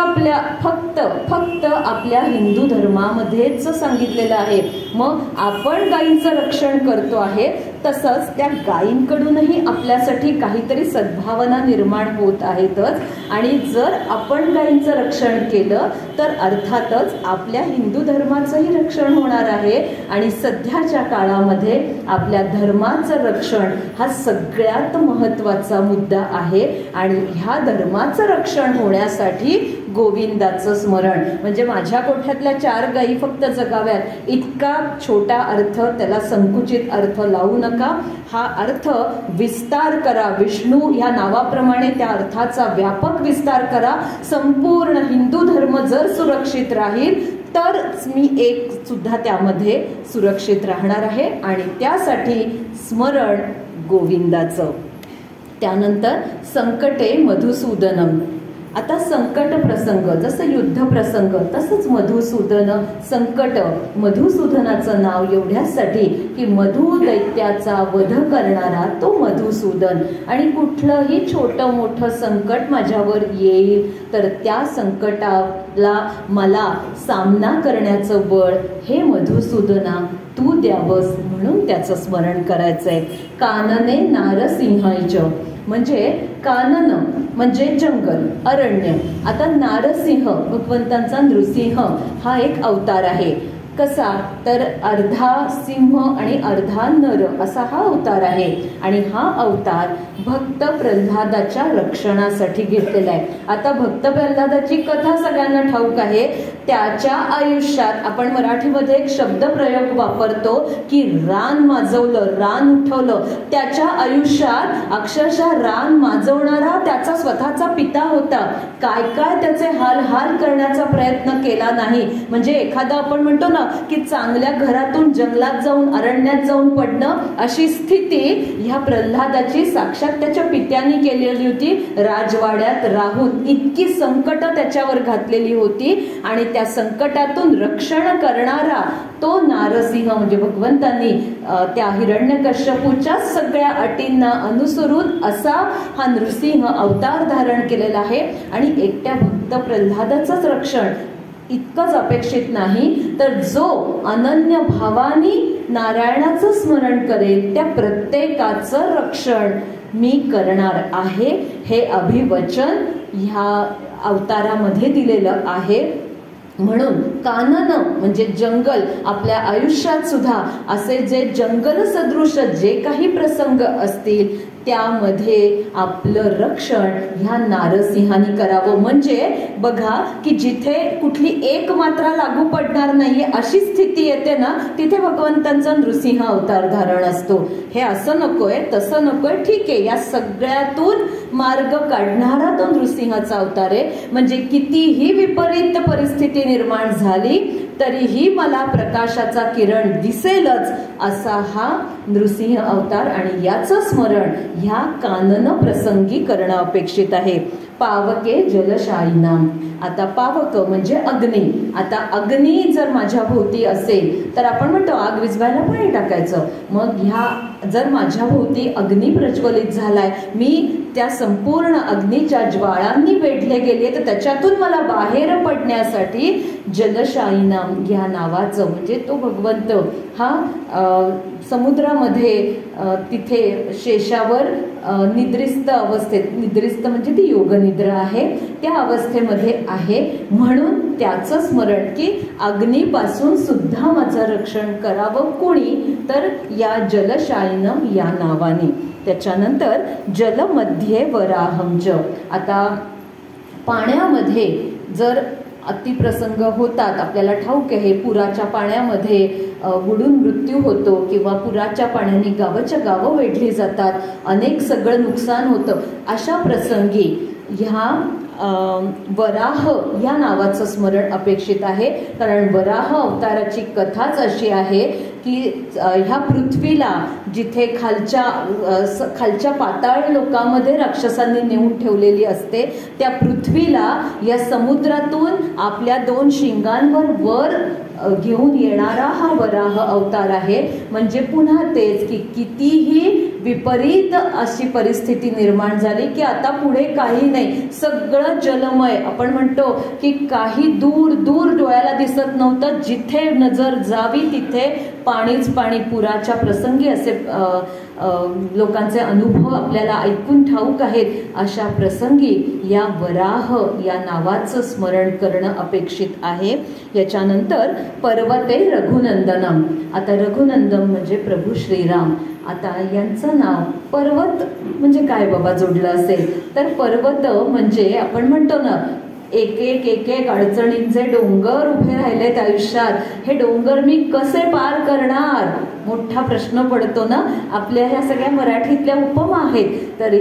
आपल्या हिंदू धर्मामध्येच सांगितलेलं आहे. मग आपण गायींचं रक्षण करतो आहे, तसंच त्या गायींकडूनही आपल्यासाठी काहीतरी सद्भावना निर्माण होत आहेतच. आणि जर आपण गायींचं रक्षण केलं तर अर्थातच आपल्या हिंदू धर्माचंही रक्षण होणार आहे. आणि सध्याच्या काळामध्ये आपल्या धर्माचं रक्षण हा सगळ्यात महत्त्वाचा मुद्दा आहे. आणि ह्या धर्माचं रक्षण होण्यासाठी गोविंदाचं स्मरण म्हणजे माझ्या गोठ्यातल्या 4 गायी फक्त जगाव्यात इतका छोटा अर्थ, त्याला संकुचित अर्थ लावू नका. हा अर्थ विस्तार करा. विष्णू ह्या नावाप्रमाणे त्या अर्थाचा व्यापक विस्तार करा. संपूर्ण हिंदू धर्म जर सुरक्षित राहील तर मी एक सुद्धा त्यामध्ये सुरक्षित राहणार आहे. आणि त्यासाठी स्मरण गोविंदाचं. त्यानंतर संकटे मधुसूदनम. आता संकट प्रसंग, जसं युद्ध प्रसंग तसंच मधुसूदन संकट. मधुसूदनाचं नाव एवढ्यासाठी की मधु दैत्याचा वध करणारा तो मधुसूदन. आणि कुठलंही छोटं मोठं संकट माझ्यावर येईल तर त्या संकटाला मला सामना करण्याचं बळ हे मधुसूदना तू द्यावस म्हणून त्याचं स्मरण करायचंय. कानने नारसिंहायच म्हणजे कानन म्हणजे जंगल, अरण्य. आता नारसिंह भगवंतांचा नृसिंह हा एक अवतार आहे. कसा तर अर्धा सिंह आणि अर्धा नर असा हा अवतार आहे. आणि हा अवतार भक्त प्रल्हादाच्या रक्षणासाठी घेतलेला आहे. आता भक्त प्रल्हादाची कथा सगळ्यांना ठाऊक आहे. त्याच्या आयुष्यात आपण मराठीमध्ये एक शब्द प्रयोग वापरतो की रान माजवलं, रान उठवलं. त्याच्या आयुष्यात अक्षरशः रान माजवणारा त्याचा स्वतःचा पिता होता. काय काय त्याचे हाल करण्याचा प्रयत्न केला नाही. म्हणजे एखादा आपण म्हणतो ना की चांगल्या घरातून जंगलात जाऊन अरण्यात जाऊन पडणं, अशी स्थिती ह्या प्रल्हादाची साक्षात त्याच्या पित्याने केलेली होती. राजवाड्यात राहून इतकी संकट त्याच्यावर घातलेली होती. आणि त्या संकटातून रक्षण करणारा तो नारसिंह म्हणजे भगवंतांनी त्या हिरण्यकश्यपूच्या सगळ्या अटींना अनुसरून असा हा नृसिंह अवतार धारण केलेला आहे. आणि एकट्या भक्त प्रल्हादाचंच रक्षण इतकंच अपेक्षित नाही, तर जो अनन्य भावानी नारायणाचं स्मरण करेल त्या प्रत्येकाचं रक्षण मी करणार आहे. हे अभिवचन ह्या अवतारामध्ये दिलेलं आहे. म्हणून कानन म्हणजे जंगल. आपल्या आयुष्यात सुद्धा असे जे जंगल सदृश जे काही प्रसंग असतील त्यामध्ये आपलं रक्षण ह्या नारसिंहाने करावं. म्हणजे बघा की जिथे कुठली एक मात्रा लागू पडणार नाहीये अशी स्थिती येते ना, तिथे भगवंतांचा नृसिंह अवतार धारण असतो. हे असं नकोय तसं नकोय, ठीक आहे, या सगळ्यातून मार्ग काढणारा तो नृसिंहाचा अवतार आहे. म्हणजे कितीही विपरीत परिस्थिती निर्माण झाली तरीही मला प्रकाशाचा किरण दिसेलच असा हा नृसिंह अवतार. आणि याचं स्मरण ह्या कानन प्रसंगी करणं अपेक्षित आहे. पावके जलशायीनाम. आता पावक म्हणजे अग्नी. आता अग्नी जर माझ्या भोवती असेल तर आपण म्हणतो आग विझवायला पाणी टाकायचं. मग ह्या जर माझ्या भोवती अग्नी प्रज्वलित झालाय, मी त्या संपूर्ण अग्नीच्या ज्वाळांनी वेढले गेले, तर त्याच्यातून मला बाहेर पडण्यासाठी जलशायीनाम या नावाचं म्हणजे तो भगवंत हा समुद्रामध्ये तिथे शेषावर निद्रिस्त अवस्थेत, निद्रिस्त म्हणजे ती योगनिद्रा आहे, त्या अवस्थेमध्ये आहे. म्हणून त्याचं स्मरण की अग्नीपासून सुद्धा माझं रक्षण करावं कोणी, तर या जलशायी सायनम या नावाने. त्याच्यानंतर जलमध्ये वराहम च. आता पाण्यामध्ये जर अतिप्रसंग होतात, आपल्याला ठाऊक आहे पुराच्या पाण्यामध्ये बुडून मृत्यू होतो किंवा पुराच्या पाण्याने गावाच्या गावं वेढली जातात, अनेक सगळं नुकसान होतं. अशा प्रसंगी ह्या वराह या नावाचं स्मरण अपेक्षित आहे. कारण वराह अवताराची कथाच अशी आहे की ह्या पृथ्वीला जिथे खालच्या पाताळ लोकांमध्ये राक्षसांनी नेऊन ठेवलेली असते, त्या पृथ्वीला या समुद्रातून आपल्या 2 शिंगांवर वर घेऊन येणारा हा वराह अवतार आहे. म्हणजे पुन्हा तेच की कितीही विपरीत अशी परिस्थिती निर्माण झाली की आता पुढे काही नाही, सगळं जलमय. आपण म्हणतो की काही दूर दूर डोळ्याला दिसत नव्हतं, जिथे नजर जावी तिथे पाणीच पाणी. पुराच्या प्रसंगी असे लोकांचे अनुभव आपल्याला ऐकून ठाऊक आहेत. अशा प्रसंगी या वराह या नावाचं स्मरण करणं अपेक्षित आहे. याच्यानंतर पर्वते रघुनंदनम. आता रघुनंदन म्हणजे प्रभू श्रीराम. आता यांचं नाव पर्वत म्हणजे काय बाबा जोडलं असेल तर पर्वत म्हणजे आपण म्हणतो ना एक एक अडचणींचे डोंगर उभे राहिलेत आयुष्यात, हे डोंगर मी कसे पार करणार, मोठा प्रश्न पडतो ना. आपल्या ह्या सगळ्या मराठीतल्या उपमा आहेत. तर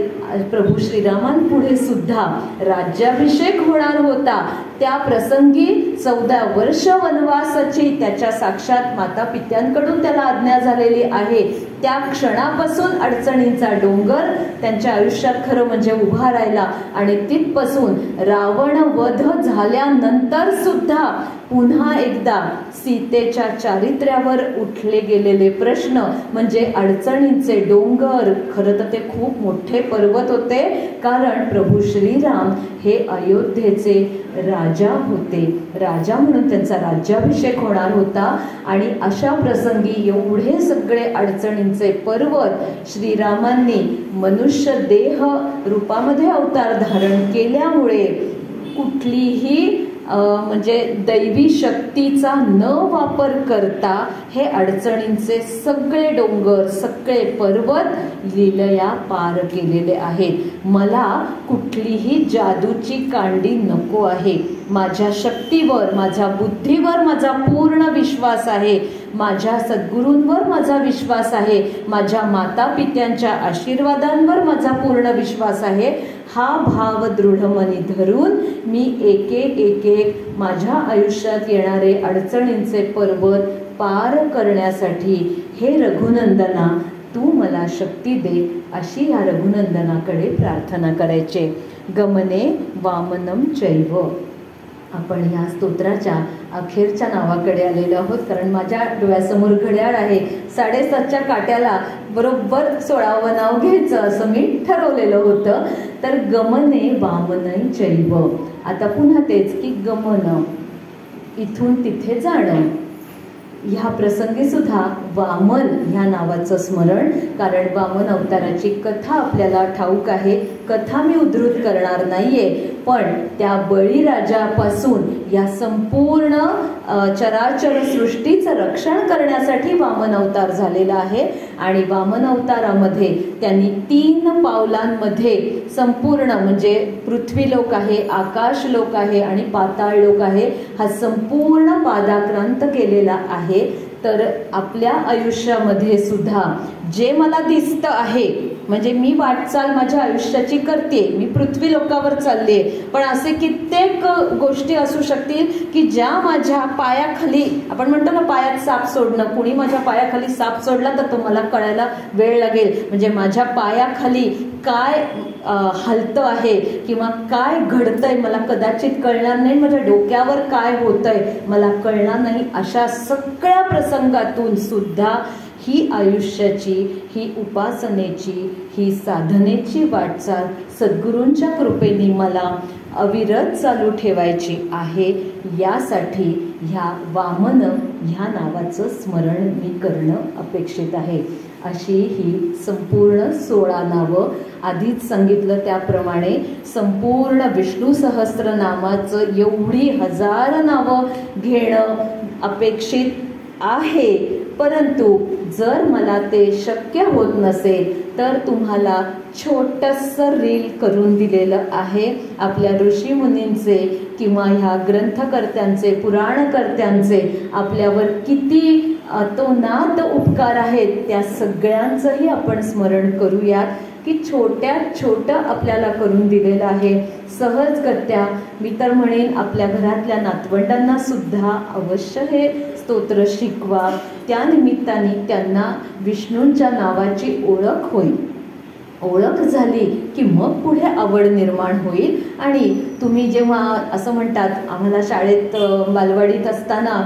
प्रभू श्रीरामांपुढे सुद्धा राज्याभिषेक होणार होता. त्या प्रसंगी 14 वर्ष वनवासाची त्याच्या साक्षात माता पित्यांकडून त्याला आज्ञा झालेली आहे. त्या क्षणापासून अडचणींचा डोंगर त्यांच्या आयुष्यात खरं म्हणजे उभा राहिला. आणि तिथपासून रावण वध झाल्यानंतर सुद्धा पुन्हा एकदा सीतेच्या चारित्र्यावर उठले गेलेले प्रश्न म्हणजे अडचणींचे डोंगर. खरं तर ते खूप मोठे पर्वत होते, कारण प्रभू श्रीराम हे अयोध्येचे राजा होते. राजा म्हणून त्यांचा राज्याभिषेक होणार होता. आणि अशा प्रसंगी एवढे सगळे अडचणींचे पर्वत श्रीरामांनी मनुष्य देह रूपामध्ये अवतार धारण केल्यामुळे कुठलीही म्हणजे दैवी शक्तीचा न वापर करता हे अडचणींचे सगळे डोंगर सगळे पर्वत लीलया पार केलेले आहेत. मला कुठलीही जादूची कांडी नको आहे. माझ्या शक्तीवर, माझ्या बुद्धीवर माझा पूर्ण विश्वास आहे. माझ्या सद्गुरूंवर माझा विश्वास आहे. माझ्या माता पित्यांच्या आशीर्वादांवर माझा पूर्ण विश्वास आहे. हा भाव दृढमनी धरून मी एक माझ्या आयुष्यात येणारे अडचणींचे पर्वत पार करण्यासाठी हे रघुनंदना तू मला शक्ती दे, अशी या रघुनंदनाकडे प्रार्थना करायचे. गमने वामनम चैव. आपण ह्या स्तोत्राच्या अखेरच्या नावाकडे आलेलो आहोत, कारण माझ्या डोळ्यासमोर घड्याळ आहे. 7:30च्या काट्याला बरोबर 16वं नाव घ्यायचं असं मी ठरवलेलं होतं. तर गमने वामन चैव. आता पुन्हा तेच की गमन इथून तिथे जाणं. ह्या प्रसंगी सुद्धा वामन ह्या नावाचं स्मरण, कारण वामन अवताराची कथा आपल्याला ठाऊक आहे. कथा मी उद्धृत करणार नाहीये, पण त्या बळीराजापासून या संपूर्ण चराचर सृष्टीचं रक्षण करण्यासाठी वामन अवतार झालेला आहे. आणि वामन अवतारामध्ये त्यांनी 3 पावलांमध्ये संपूर्ण म्हणजे पृथ्वी लोक आहे, आकाश लोक आहे आणि पाताळ लोक आहे, हा संपूर्ण पादाक्रांत केलेला आहे. तर आपल्या आयुष्यामध्ये सुद्धा जे मला दिसतं आहे, म्हणजे मी वाटचाल माझ्या आयुष्याची करते, मी पृथ्वी लोकावर चालले, पण असे कित्येक गोष्टी असू शकतील की ज्या माझ्या पायाखाली, आपण म्हणतो ना पायात साप सोडणं, कुणी माझ्या पायाखाली साप सोडला तर तो मला कळायला वेळ लागेल. म्हणजे माझ्या पायाखाली काय हलतं आहे किंवा काय घडतंय मला कदाचित कळणार नाही, माझ्या डोक्यावर काय होतंय मला कळणार नाही. अशा सगळ्या प्रसंगातून सुद्धा ही आयुष्याची, ही उपासनेची, ही साधनेची वाटचाल सद्गुरूंच्या कृपेने मला अविरत चालू ठेवायची आहे. यासाठी ह्या वामन ह्या नावाचं स्मरण मी करणं अपेक्षित आहे. अशी ही संपूर्ण 16 नावं, आधीच सांगितलं त्याप्रमाणे संपूर्ण विष्णू सहस्त्रनामाचं एवढी 1000 नावं घेणं अपेक्षित आहे. परंतु जर मला ते शक्य होत नसेल तर तुम्हाला छोटंसं रील करून दिलेलं आहे आपल्या ऋषीमुनींचे किंवा ह्या ग्रंथकर्त्यांचे, पुराणकर्त्यांचे आपल्यावर किती अतोनात उपकार आहेत, त्या सगळ्यांचंही आपण स्मरण करूयात की छोट्यात छोटं आपल्याला करून दिलेलं आहे सहजगत्या. मी तर म्हणेन आपल्या घरातल्या नातवंडांना सुद्धा अवश्य हे स्तोत्र शिकवा. त्या निमित्ताने त्यांना विष्णूंच्या नावाची ओळख होईल. ओळख झाली की मग पुढे आवड निर्माण होईल. आणि तुम्ही जेव्हा असं म्हणतात, आम्हाला शाळेत बालवाडीत असताना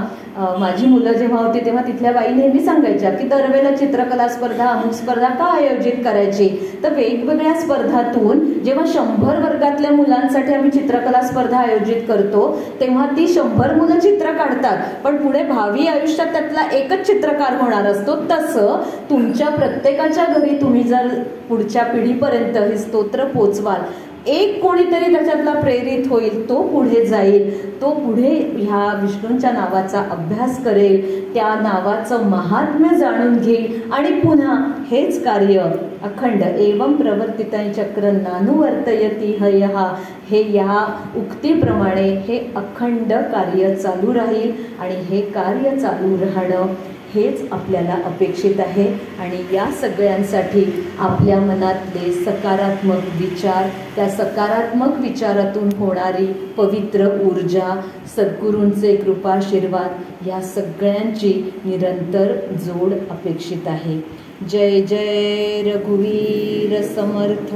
माझी मुलं जेव्हा होती तेव्हा तिथल्या बाई नेहमी सांगायच्या की दरवेळेला चित्रकला स्पर्धा, अमुक स्पर्धा का आयोजित करायची. तर वेगवेगळ्या स्पर्धातून जेव्हा 100 वर्गातल्या मुलांसाठी आम्ही चित्रकला स्पर्धा आयोजित करतो तेव्हा ती 100 मुलं चित्र काढतात, पण पुढे भावी आयुष्यात त्यातला एकच चित्रकार होणार असतो. तसं तुमच्या प्रत्येकाच्या घरी तुम्ही जर पुढच्या पिढीपर्यंत हे स्तोत्र पोचवाल, एक कोणीतरी त्याच्यातला प्रेरित होईल, तो पुढे जाईल, तो पुढे ह्या विष्णूंच्या नावाचा अभ्यास करेल, त्या नावाचं महात्म्य जाणून घेईल आणि पुन्हा हेच कार्य अखंड एवं प्रवर्तितं चक्रं नानुवर्तयति हयः, हे या उक्तीप्रमाणे हे अखंड कार्य चालू राहील. आणि हे कार्य चालू राहणं हेच आपल्याला अपेक्षित आहे. आणि या सगळ्यांसाठी आपल्या मनातले सकारात्मक विचार, त्या सकारात्मक विचारातून होणारी पवित्र ऊर्जा, सद्गुरूंचे कृपाशीर्वाद, या सगळ्यांची निरंतर जोड अपेक्षित आहे. जय जय रघुवीर समर्थ.